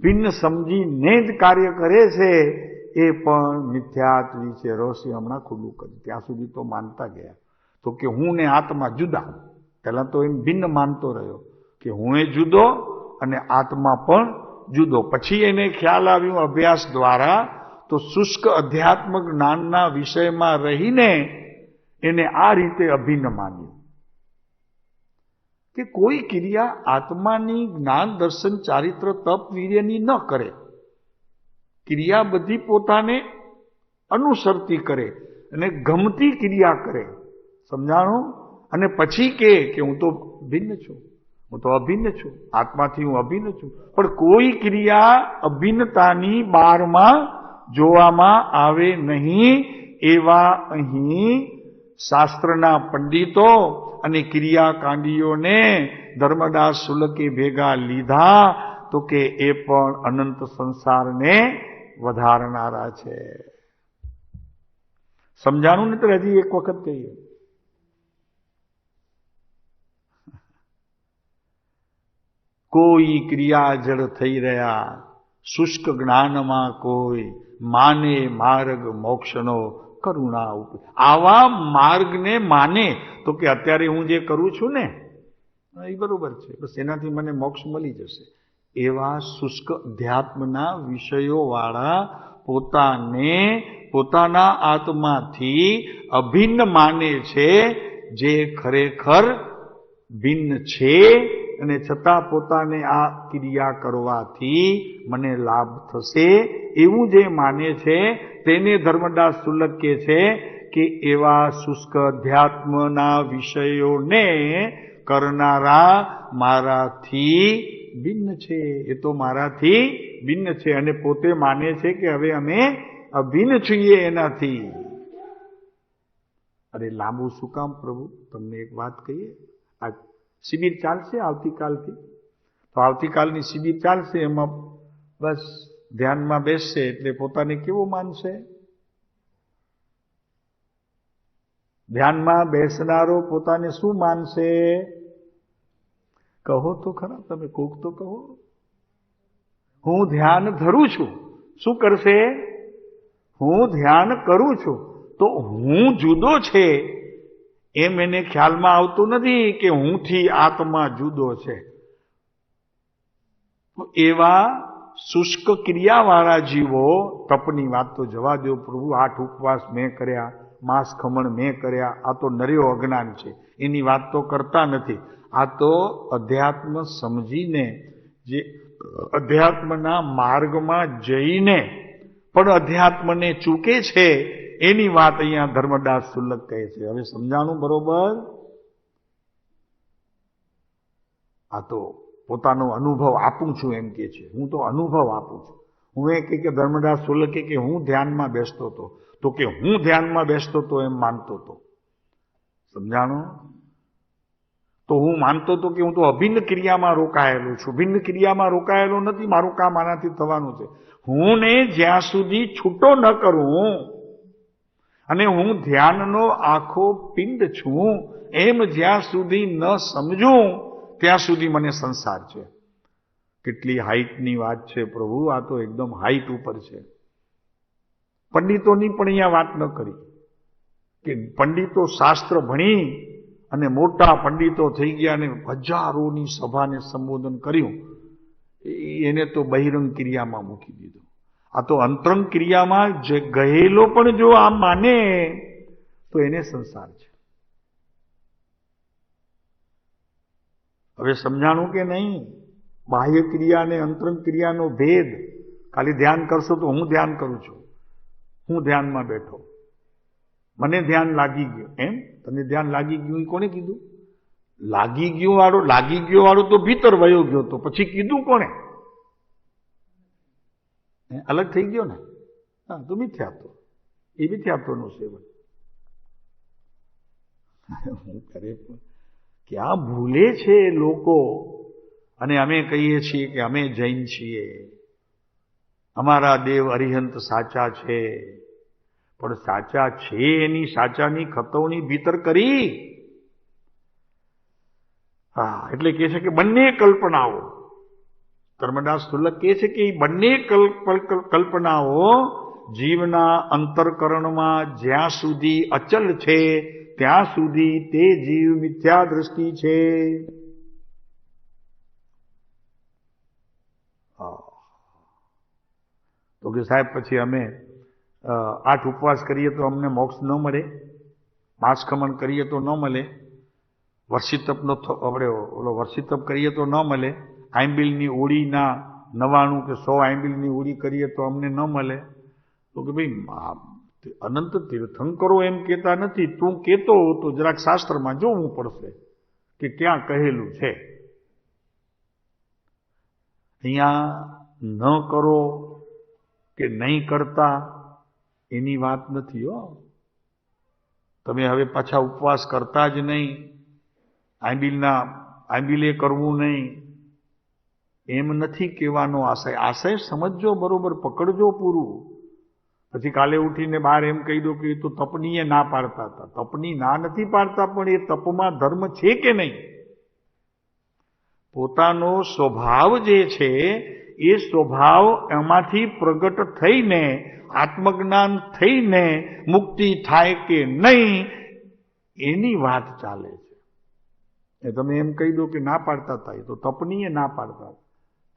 ભિન્ન સમજીને જ કાર્ય કરે છે. એ પણ મિથ્યાત્વ વિશે રોશી હમણાં ખુલ્લું કર્યું. ત્યાં સુધી તો માનતા ગયા તો કે હું ને આત્મા જુદા. પહેલા તો એમ ભિન્ન માનતો રહ્યો કે હું એ જુદો અને આત્મા પણ જુદો. પછી એને ખ્યાલ આવ્યું અભ્યાસ દ્વારા, તો શુષ્ક અધ્યાત્મ જ્ઞાનના વિષયમાં રહીને એને આ રીતે અભિન્ન માન્યું કે કોઈ ક્રિયા આત્માની જ્ઞાન દર્શન ચારિત્ર તપ વીર્યની ન કરે. ક્રિયા બધી પોતાને અનુસરતી કરે અને ગમતી ક્રિયા કરે. સમજાણું? અને પછી કે હું તો ભિન્ન છું, હું તો અભિન્ન છું, આત્માથી હું અભિન્ન છું. પણ કોઈ ક્રિયા અભિન્નતાની બહારમાં જોવામાં આવે નહીં. એવા અહીં શાસ્ત્રના પંડિતો અને ક્રિયાકાંડીઓને ધર્મદાસ સુલકે ભેગા લીધા તો કે એ પણ અનંત સંસારને વધારનારા છે. સમજાણું ને? તો હજી એક વખત કહીએ. કોઈ ક્રિયા જડ થઈ રહ્યા, શુષ્ક જ્ઞાનમાં કોઈ માને માર્ગ મોક્ષનો કરુણા ઉપર. આવા માર્ગને માને તો કે અત્યારે હું જે કરું છું ને એ બરોબર છે, બસ એનાથી મને મોક્ષ મળી જશે. એવા શુષ્ક અધ્યાત્મના વિષયો વાળા પોતાને પોતાના આત્માથી અભિન્ન માને છે, જે ખરેખર ભિન્ન છે, અને છતાં પોતાને આ ક્રિયા કરવાથી મને લાભ થશે એવું જે માને છે તેને ધર્મદાસ સુલક કહે છે કે એવા શુષ્ક અધ્યાત્મના વિષયોને કરનારા મારાથી ભિન્ન છે. એ તો મારાથી ભિન્ન છે અને પોતે માને છે કે હવે અમે અભિન્ન છીએ એનાથી. અરે લાંબુ શું કામ પ્રભુ? તમને એક વાત કહીએ. આ શિબિર ચાલશે આવતીકાલથી, તો આવતીકાલની શિબિર ચાલશે. એમાં બસ ધ્યાનમાં બેસશે એટલે પોતાને કેવો માનશે? ધ્યાનમાં બેસનારો પોતાને શું માનશે? કહો તો ખરા, તમે કોક તો કહો. હું ધ્યાન ધરું છું. શું કરશે? હું ધ્યાન કરું છું. તો હું જુદો છે એમ એને ખ્યાલમાં આવતું નથી કે હુંથી આત્મા જુદો છે. એવા શુષ્ક ક્રિયાવાળા જીવો, તપની વાત તો જવા દો પ્રભુ, 8 ઉપવાસ મેં કર્યા, માંસ ખમણ મેં કર્યા, આ તો નર્યો અજ્ઞાન છે, એની વાત તો કરતા નથી. આ તો અધ્યાત્મ સમજીને, જે અધ્યાત્મના માર્ગમાં જઈને પણ અધ્યાત્મને ચૂકે છે એની વાત અહીંયા ધર્મદાસ સુલક કહે છે. હવે સમજાણું બરોબર? આ તો પોતાનો અનુભવ આપું છું એમ કે છે. હું તો અનુભવ આપું છું. હું એ કે ધર્મદાસ સોલંકી કે હું ધ્યાનમાં બેસતો હતો, તો કે હું ધ્યાનમાં બેસતો હતો એમ માનતો હતો. સમજાણું? તો હું માનતો હતો કે હું તો અભિન્ન ક્રિયામાં રોકાયેલો છું. ભિન્ન ક્રિયામાં રોકાયેલો નથી. મારું કામ આનાથી થવાનું છે. હું ને જ્યાં સુધી છૂટો ન કરું અને હું ધ્યાનનો આખો પિંડ છું એમ જ્યાં સુધી ન સમજું ત્યાં સુધી મને સંસાર છે. કેટલી હાઈટની વાત છે પ્રભુ! આ તો એકદમ હાઈટ ઉપર છે. પંડિતોની પણ અહીંયા વાત ન કરી કે પંડિતો શાસ્ત્ર ભણી અને મોટા પંડિતો થઈ ગયા અને હજારોની સભાને સંબોધન કર્યું, એને તો બહિરંગ ક્રિયામાં મૂકી દીધું. આ તો અંતરંગ ક્રિયામાં જે ગયેલો પણ જો આમ માને તો એને સંસાર છે. હવે સમજાણું કે નહીં? બાહ્ય ક્રિયા અને અંતરંગ ક્રિયાનો ભેદ. ખાલી ધ્યાન કરશો તો હું ધ્યાન કરું છું, હું ધ્યાનમાં બેઠો, મને ધ્યાન લાગી ગયું. એમ તને ધ્યાન લાગી ગયું એ કોને કીધું? લાગી ગયો વાળો તો ભીતર વયો ગયો, તો પછી કીધું કોને? અલગ થઈ ગયો ને. હા, તો મિથ્યાત્વ. એ મિથ્યાત્વનું સેવન. હું કરે ક્યાં ભૂલે છે લોકો. અને અમે કહીએ છીએ કે અમે જૈન છીએ, અમારા દેવ અરિહંત સાચા છે. પણ સાચા છે એની સાચાની ખતવણી ભીતર કરી. હા, એટલે કહે છે કે બંને કલ્પનાઓ, ધર્મદાસ સુલક કહે છે કે બંને કલ્પનાઓ જીવના અંતરકરણમાં જ્યાં સુધી અચલ છે ત્યાં સુધી તે જીવ મિથ્યા દ્રષ્ટિ છે. તો કે સાહેબ પછી અમે 8 ઉપવાસ કરીએ તો અમને મોક્ષ ન મળે, માંસ ખમણ કરીએ તો ન મળે, વર્ષિતપનો આપણે વર્ષિતપ કરીએ તો ન મળે, આંબીલની ઓળીના 99 કે 100 આંબીલની ઓળી કરીએ તો અમને ન મળે. તો કે ભાઈ અનંત તીર્થંકરો એમ કહેતા નથી, તું કહેતો તો જરાક શાસ્ત્રમાં જોવું પડશે કે ક્યાં કહેલું છે. અહીંયા ન કરો કે નહીં કરતા એની વાત નથી હો. તમે હવે પાછા ઉપવાસ કરતા જ નહીં, આંબીલે કરવું નહીં એમ નથી કહેવાનો આશય. આશય સમજજો બરોબર, પકડજો પૂરું. પછી કાલે ઉઠીને બહાર એમ કહી દો કે એ તો તપનીએ ના પાડતા હતા. તપની ના નથી પાડતા, પણ એ તપમાં ધર્મ છે કે નહીં? પોતાનો સ્વભાવ જે છે એ સ્વભાવ એમાંથી પ્રગટ થઈને આત્મજ્ઞાન થઈને મુક્તિ થાય કે નહીં એની વાત ચાલે છે. એ તમે એમ કહી દો કે ના પાડતા હતા, એ તો તપની ના પાડતા.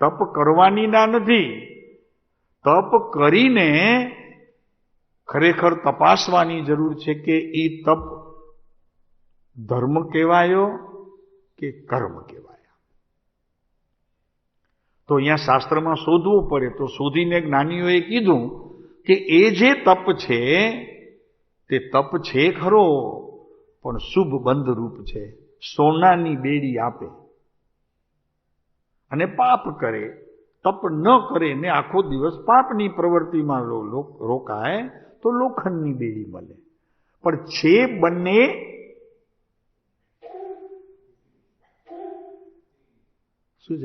તપ કરવાની ના નથી, તપ કરીને ખરેખર તપાસવાની જરૂર છે કે એ તપ ધર્મ કહેવાયો કે કર્મ કહેવાય. તો અહીંયા શાસ્ત્રમાં શોધવું પડે. તો શોધીને જ્ઞાનીઓએ કીધું કે એ જે તપ છે તે તપ છે ખરો, પણ શુભ બંધ રૂપ છે. સોનાની બેડી આપે અને પાપ કરે, તપ ન કરે ને આખો દિવસ પાપની પ્રવૃત્તિમાં રોકાય તો લોખંડની બેડી મળે. પણ છે બંને શું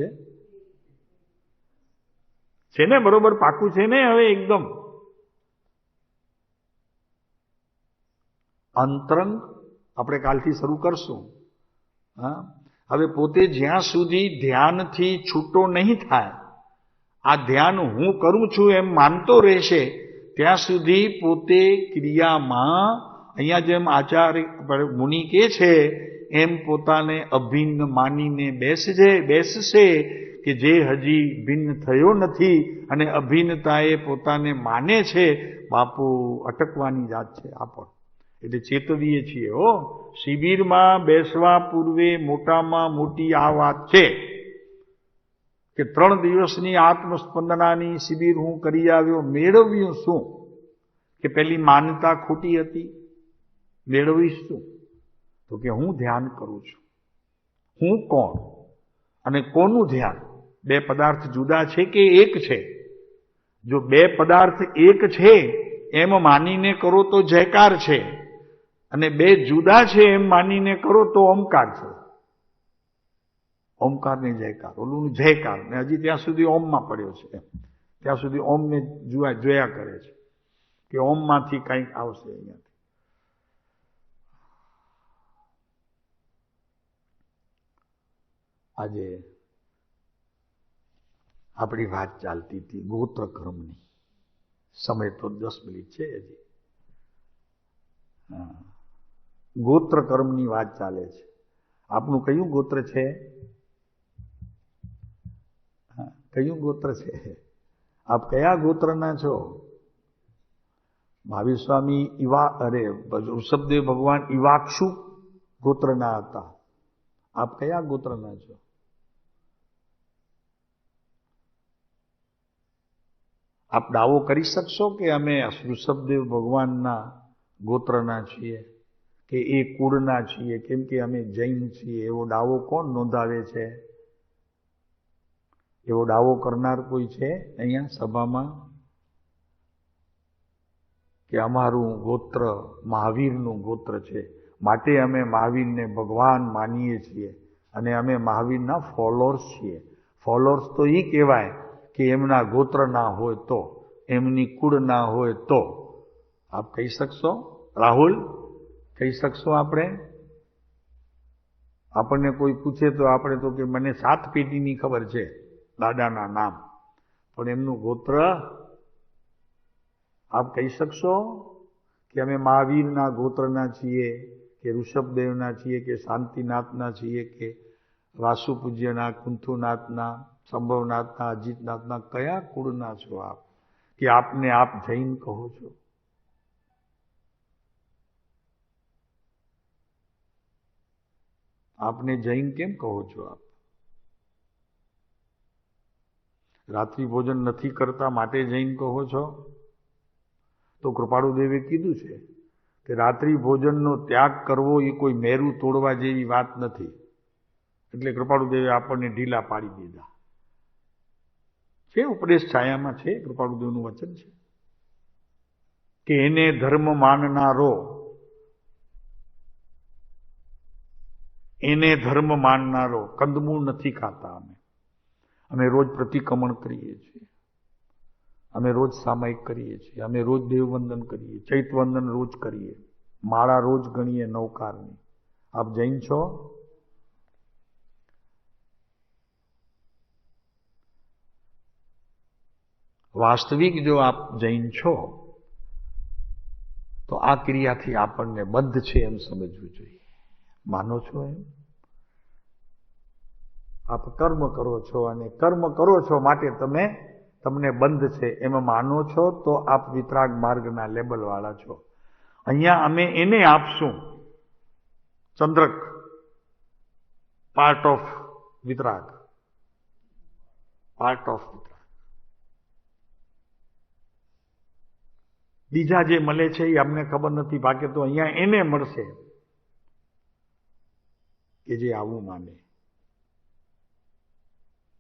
છે ને બરોબર પાકું છે ને. હવે એકદમ અંતરંગ આપણે કાલથી શરૂ કરશું. હા, હવે પોતે જ્યાં સુધી ધ્યાનથી છૂટો નહીં થાય, આ ધ્યાન હું કરું છું એમ માનતો રહેશે ત્યાં સુધી પોતે ક્રિયામાં અહીંયા જેમ આચાર્ય મુનિ કહે છે એમ પોતાને અભિન્ન માનીને બેસશે કે જે હજી ભિન્ન થયો નથી અને અભિન્નતાએ પોતાને માને છે. બાપુ અટકવાની જાત છે આપણ. એટલે ચેતવીએ છીએ હો. શિબિરમાં બેસવા પૂર્વે મોટામાં મોટી આ વાત છે કે 3 દિવસની આત્મસ્પંદનાની શિબિર હું કરી આવ્યો. મેળવ્યું શું? કે પેલી માનતા ખોટી હતી. મેળવીશ શું? તો કે હું ધ્યાન કરું છું. હું કોણ અને કોનું ધ્યાન? 2 પદાર્થ જુદા છે કે એક છે? જો બે પદાર્થ એક છે એમ માનીને કરો તો જયકાર છે, અને બે જુદા છે એમ માનીને કરો તો ઓમકાર છે. ઓમકાર ને જયકાર, ઓલું જયકાર ને હજી ત્યાં સુધી ઓમમાં પડ્યો છે, ત્યાં સુધી ઓમને જોયા કરે છે કે ઓમમાંથી કંઈક આવશે અહીંયાથી. આજે આપણી વાત ચાલતી હતી ગોત્ર કર્મની. સમય તો 10 મિનિટ છે હજી. ગોત્ર કર્મની વાત ચાલે છે. આપનું કયું ગોત્ર છે? કયું ગોત્ર છે? આપ કયા ગોત્રના છો? મહાવીર સ્વામી ઋષભદેવ ભગવાન ઈવાક્ષુ ગોત્રના હતા. આપ કયા ગોત્રના છો? આપ દાવો કરી શકશો કે અમે ઋષભદેવ ભગવાનના ગોત્રના છીએ કે એ કુળના છીએ, કેમ કે અમે જૈન છીએ, એવો દાવો કોણ નોંધાવે છે? એવો દાવો કરનાર કોઈ છે અહીંયા સભામાં કે અમારું ગોત્ર મહાવીરનું ગોત્ર છે, માટે અમે મહાવીરને ભગવાન માનીએ છીએ અને અમે મહાવીરના ફોલોઅર્સ છીએ? ફોલોઅર્સ તો એ કહેવાય કે એમના ગોત્ર ના હોય તો, એમની કુળ ના હોય તો. આપ કહી શકશો? રાહુલ, કહી શકશો? આપણને કોઈ પૂછે તો આપણે તો કે મને 7 પેઢીની ખબર છે દાદાના નામ, પણ એમનું ગોત્ર આપ કહી શકશો કે અમે મહાવીરના ગોત્રના છીએ કે ઋષભદેવના છીએ કે શાંતિનાથના છીએ કે વાસુપૂજ્યના, કુંથુનાથના, સંભવનાથના, અજીતનાથના? કયા કુળના છો આપ કે આપને આપ જૈન કહો છો? આપને જૈન કેમ કહો છો? આપ રાત્રિ ભોજન નથી કરતા માટે જૈન કહો છો? તો કૃપાળુદેવે કીધું છે કે રાત્રિ ભોજનનો ત્યાગ કરવો એ કોઈ મેરું તોડવા જેવી વાત નથી. એટલે કૃપાળુદેવે આપણને ઢીલા પાડી દીધા છે. ઉપદેશ છાયામાં છે, કૃપાળુદેવનું વચન છે કે એને ધર્મ માનનારો, કંદમૂળ નથી ખાતા. અમે રોજ પ્રતિક્રમણ કરીએ છીએ, અમે રોજ સામાયિક કરીએ છીએ, અમે રોજ દેવવંદન કરીએ, ચૈતવંદન રોજ કરીએ, માળા રોજ ગણીએ નવકારની. આપ જૈન છો? વાસ્તવિક જો આપ જૈન છો તો આ ક્રિયાથી આપણને બંધ છે એમ સમજવું જોઈએ. માનો છો એમ? આપ કર્મ કરો છો અને કર્મ કરો છો માટે તમને બંધ છે એમ માનો છો તો આપ વિતરાગ માર્ગના લેબલ વાળા છો. અહીંયા અમે એને આપશું ચંદ્રક, પાર્ટ ઓફ વિતરાગ. બીજા જે મળે છે એ અમને ખબર નથી, બાકી તો અહીંયા એને મળશે કે જે આવું માને.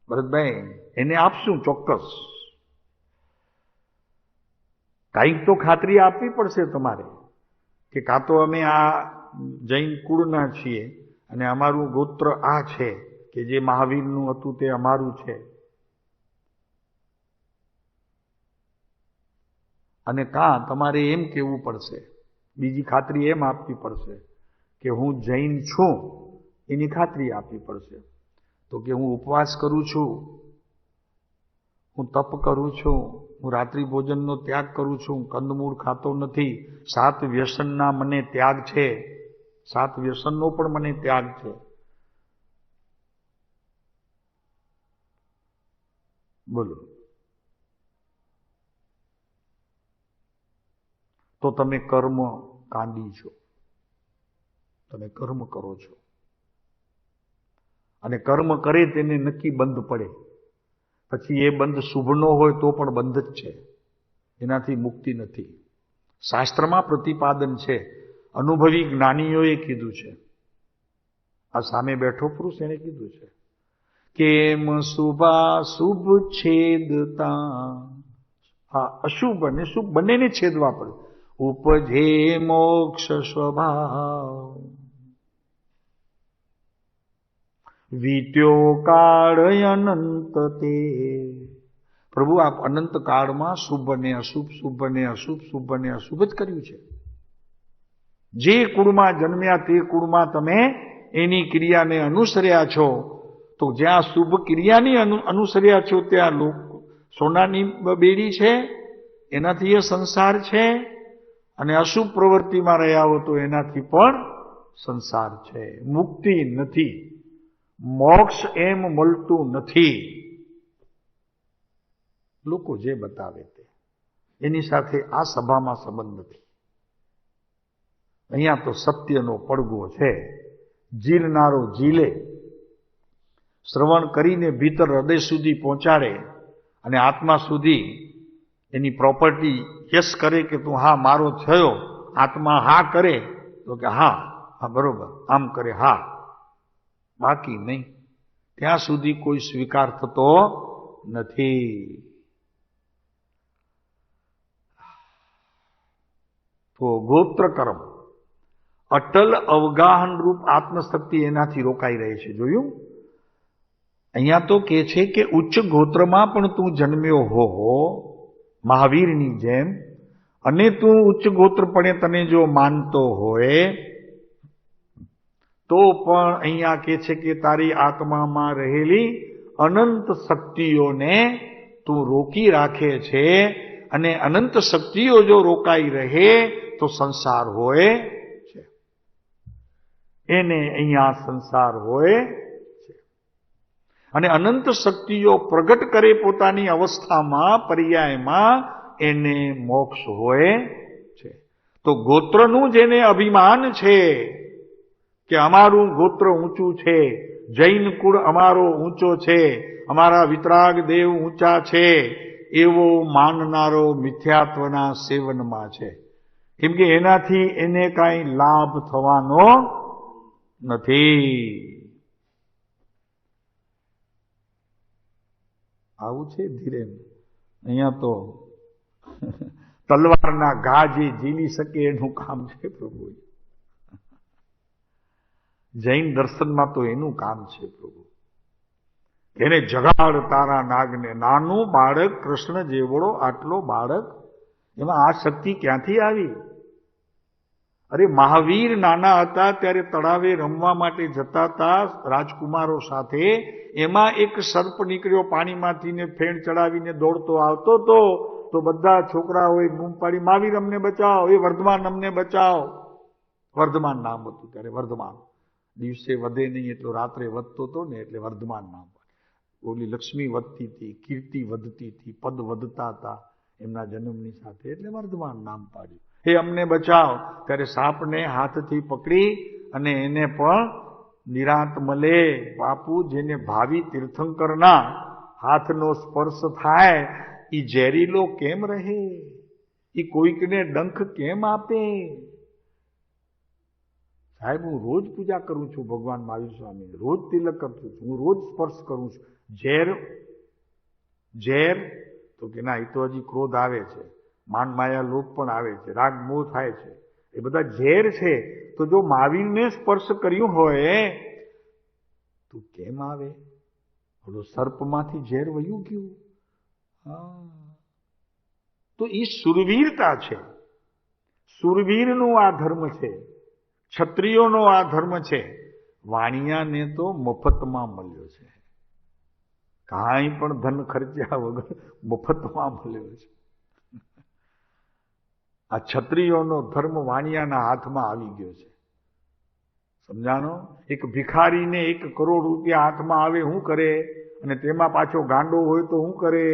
ભરતભાઈ, એને આપશું ચોક્કસ. કંઈક તો ખાતરી આપવી પડશે તમારે કે કાં તો અમે આ જૈન કુળના છીએ અને અમારું ગોત્ર આ છે કે જે મહાવીરનું હતું તે અમારું છે, અને કાં તમારે એમ કહેવું પડશે, બીજી ખાતરી એમ આપવી પડશે કે હું જૈન છું, એની ખાતરી આપવી પડશે. તો કે હું ઉપવાસ કરું છું, હું તપ કરું છું, હું રાત્રિ ભોજનનો ત્યાગ કરું છું, કંદમૂળ ખાતો નથી, 7 વ્યસનના મને ત્યાગ છે, 7 વ્યસનનો પણ મને ત્યાગ છે. બોલો, તો તમે કર્મ કાંડી છો, તમે કર્મ કરો છો. અને કર્મ કરે તેને નક્કી બંધ પડે. પછી એ બંધ શુભનો હોય તો પણ બંધ જ છે, એનાથી મુક્તિ નથી. શાસ્ત્રમાં પ્રતિપાદન છે, અનુભવી જ્ઞાનીઓએ કીધું છે. આ સામે બેઠો પુરુષ એને કીધું છે કેમ શુભા શુભ છેદતા હા, અશુભ અને શુભ બંનેને છેદવા પડે. ઉપજે મોક્ષ સ્વભાવ વીત્યો કાળ અનંત તે. પ્રભુ આપ અનંત કાળમાં શુભ અને અશુભ, શુભ અને અશુભ, શુભ અને અશુભ જ કર્યું છે. જે કુળમાં જન્મ્યા તે કુળમાં તમે એની ક્રિયાને અનુસર્યા છો. તો જ્યાં શુભ ક્રિયાની અનુસર્યા છો ત્યાં સોનાની બેડી છે, એનાથી એ સંસાર છે, અને અશુભ પ્રવૃત્તિમાં રહ્યા હો તો એનાથી પણ સંસાર છે. મુક્તિ નથી, મોક્ષ એમ મળતું નથી. લોકો જે બતાવે તે એની સાથે આ સભામાં સંબંધ નથી. અહીંયા તો સત્યનો પડઘો છે. જીલનારો જીલે, શ્રવણ કરીને ભીતર હૃદય સુધી પહોંચાડે અને આત્મા સુધી એની પ્રોપર્ટી યસ કરે કે તું હા મારો થયો. આત્મા હા કરે તો કે હા હા બરોબર, આમ કરે હા, બાકી નહીં. ત્યાં સુધી કોઈ સ્વીકાર થતો નથી. તો ગોત્ર કર્મ, અટલ અવગાહન રૂપ આત્મશક્તિ એનાથી રોકાઈ રહે છે. જોયું? અહીંયા તો કે છે કે ઉચ્ચ ગોત્રમાં પણ તું જન્મ્યો હો મહાવીરની જેમ, અને તું ઉચ્ચ ગોત્રપણે તને જો માનતો હોય તો પણ અહીંયા કે છે કે તારી આત્મામાં રહેલી અનંત શક્તિઓને તું રોકી રાખે છે. અને અનંત શક્તિઓ જો રોકાઈ રહે તો સંસાર હોય છે. એને અહીંયા સંસાર હોય છે. અને અનંત શક્તિઓ પ્રગટ કરે પોતાની અવસ્થામાં, પર્યાયમાં, એને મોક્ષ હોય છે. તો ગોત્રનું જેને અભિમાન છે કે અમારું ગોત્ર ઊંચું છે, જૈન કુળ અમારો ઊંચો છે, અમારા વિતરાગ દેવ ઊંચા છે, એવો માનનારો મિથ્યાત્વના સેવનમાં છે. કેમ કે એનાથી એને કાંઈ લાભ થવાનો નથી. આવું છે ધીરે. અહીંયા તો તલવારના ઘા જે ઝીલી શકે એનું કામ છે પ્રભુ. જૈન દર્શનમાં તો એનું કામ છે પ્રભુ. એને જગાડ તારા નાગને, નાનું બાળક કૃષ્ણ જેવડો આટલો બાળક, એમાં આ શક્તિ ક્યાંથી આવી? અરે મહાવીર નાના હતા ત્યારે તળાવે રમવા માટે જતા હતા રાજકુમારો સાથે. એમાં એક સર્પ નીકળ્યો પાણીમાંથી ને ફેણ ચડાવીને દોડતો આવતો હતો. તો બધા છોકરાઓએ બૂમ પાડી, મહાવીર અમને બચાવો, એ વર્ધમાન અમને બચાવો. વર્ધમાન નામ હતું ત્યારે. વર્ધમાન દિવસે વધે નહીં એટલો રાત્રે વધતો હતો ને, એટલે વર્ધમાન નામ. ઓલી લક્ષ્મી વધતી હતી, કીર્તિ વધતી હતી, પદ વધતા હતા એમના જન્મની સાથે, એટલે વર્ધમાન નામ પાડ્યું. હે અમને બચાવ. ત્યારે સાપને હાથથી પકડી અને એને પણ નિરાંત મળે. બાપુ, જેને ભાવિ તીર્થંકરના હાથનો સ્પર્શ થાય એ ઝેરીલો કેમ રહે? એ કોઈકને ડંખ કેમ આપે? સાહેબ, હું રોજ પૂજા કરું છું ભગવાન મહાવીર સ્વામી, રોજ તિલક કરું છું, હું રોજ સ્પર્શ કરું છું. ઝેર તો કે ના, એ તો હજી ક્રોધ આવે છે, માન માયા લોભ પણ આવે છે, રાગ મોહ થાય છે, એ બધા ઝેર છે. તો જો મહાવીરને સ્પર્શ કર્યું હોય તો કેમ આવે? ઓલો સર્પમાંથી ઝેર વયું ગયું. તો એ સુરવીરતા છે. સુરવીરનો આ ધર્મ છે, ક્ષત્રિયોનો આ ધર્મ છે. વાણિયાને તો મફતમાં મળ્યો છે, કાંઈ પણ ધન ખર્ચ્યા વગર મફતમાં મળ્યો છે. આ ક્ષત્રિયોનો ધર્મ વાણિયાના હાથમાં આવી ગયો છે. સમજાણો? એક ભિખારીને 1 કરોડ રૂપિયા હાથમાં આવે, શું કરે? અને તેમાં પાછો ગાંડો હોય તો શું કરે?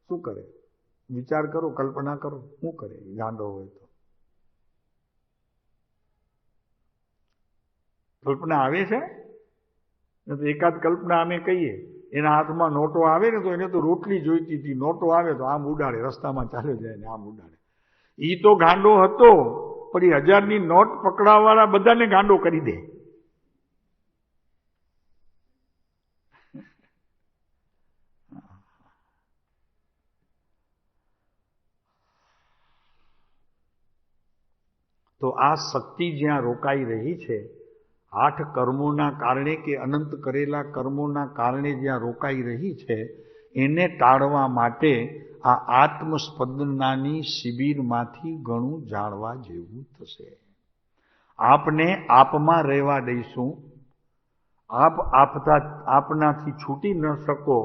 શું કરે? વિચાર કરો, કલ્પના કરો, શું કરે ગાંડો હોય તો? કલ્પના આવે છે? એકાદ કલ્પના અમે કહીએ, એના હાથમાં નોટો આવે ને તો એને તો રોટલી જોઈતી હતી, નોટો આવે તો આમ ઉડાડે, રસ્તામાં ચાલ્યો જાય ને આમ ઉડાડે. ઈ તો ગાંડો હતો, પણ એ 1000ની નોટ પકડાવવાળા બધાને ગાંડો કરી દે. તો આ શક્તિ જ્યાં રોકાઈ રહી છે, 8 કર્મોના કારણે કે અનંત કરેલા કર્મોના કારણે જ્યાં રોકાઈ રહી છે, એને ટાળવા માટે આ આત્મસ્પંદનાની શિબિરમાંથી ઘણું જાણવા જેવું થશે. આપને આપમાં રહેવા દઈશું. આપ આપનાથી છૂટી ન શકો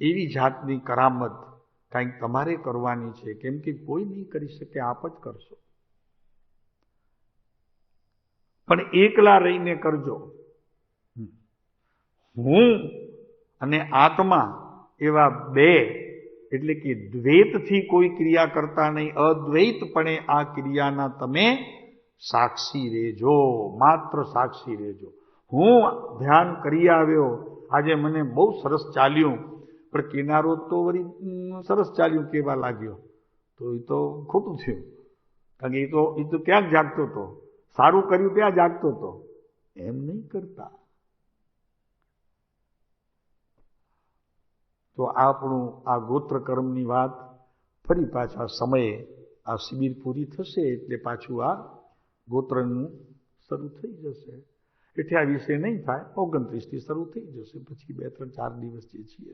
એવી જાતની કરામત કંઈક તમારે કરવાની છે, કેમ કે કોઈ નહીં કરી શકે, આપ જ કરશો. પણ એકલા રહીને કરજો. હું અને આત્મા એવા બે, એટલે કે દ્વૈતથી કોઈ ક્રિયા કરતા નહીં, અદ્વૈતપણે આ ક્રિયાના તમે સાક્ષી રહેજો, માત્ર સાક્ષી રહેજો. હું ધ્યાન કરી આવ્યો, આજે મને બહુ સરસ ચાલ્યું, પણ કિનારો તો વળી સરસ ચાલ્યું કેવા લાગ્યો, તો એ તો ખોટું થયું. કારણ કે એ તો ક્યાંક જાગતો હતો, સારું કર્યું ત્યાં જાગતો હતો. એમ નહીં કરતા. તો આપણું આ ગોત્ર કર્મની વાત ફરી પાછા સમયે આ શિબિર પૂરી થશે એટલે પાછું આ ગોત્રનું શરૂ થઈ જશે. 28 નહીં થાય, 29થી શરૂ થઈ જશે. પછી 2-3-4 દિવસ જે છીએ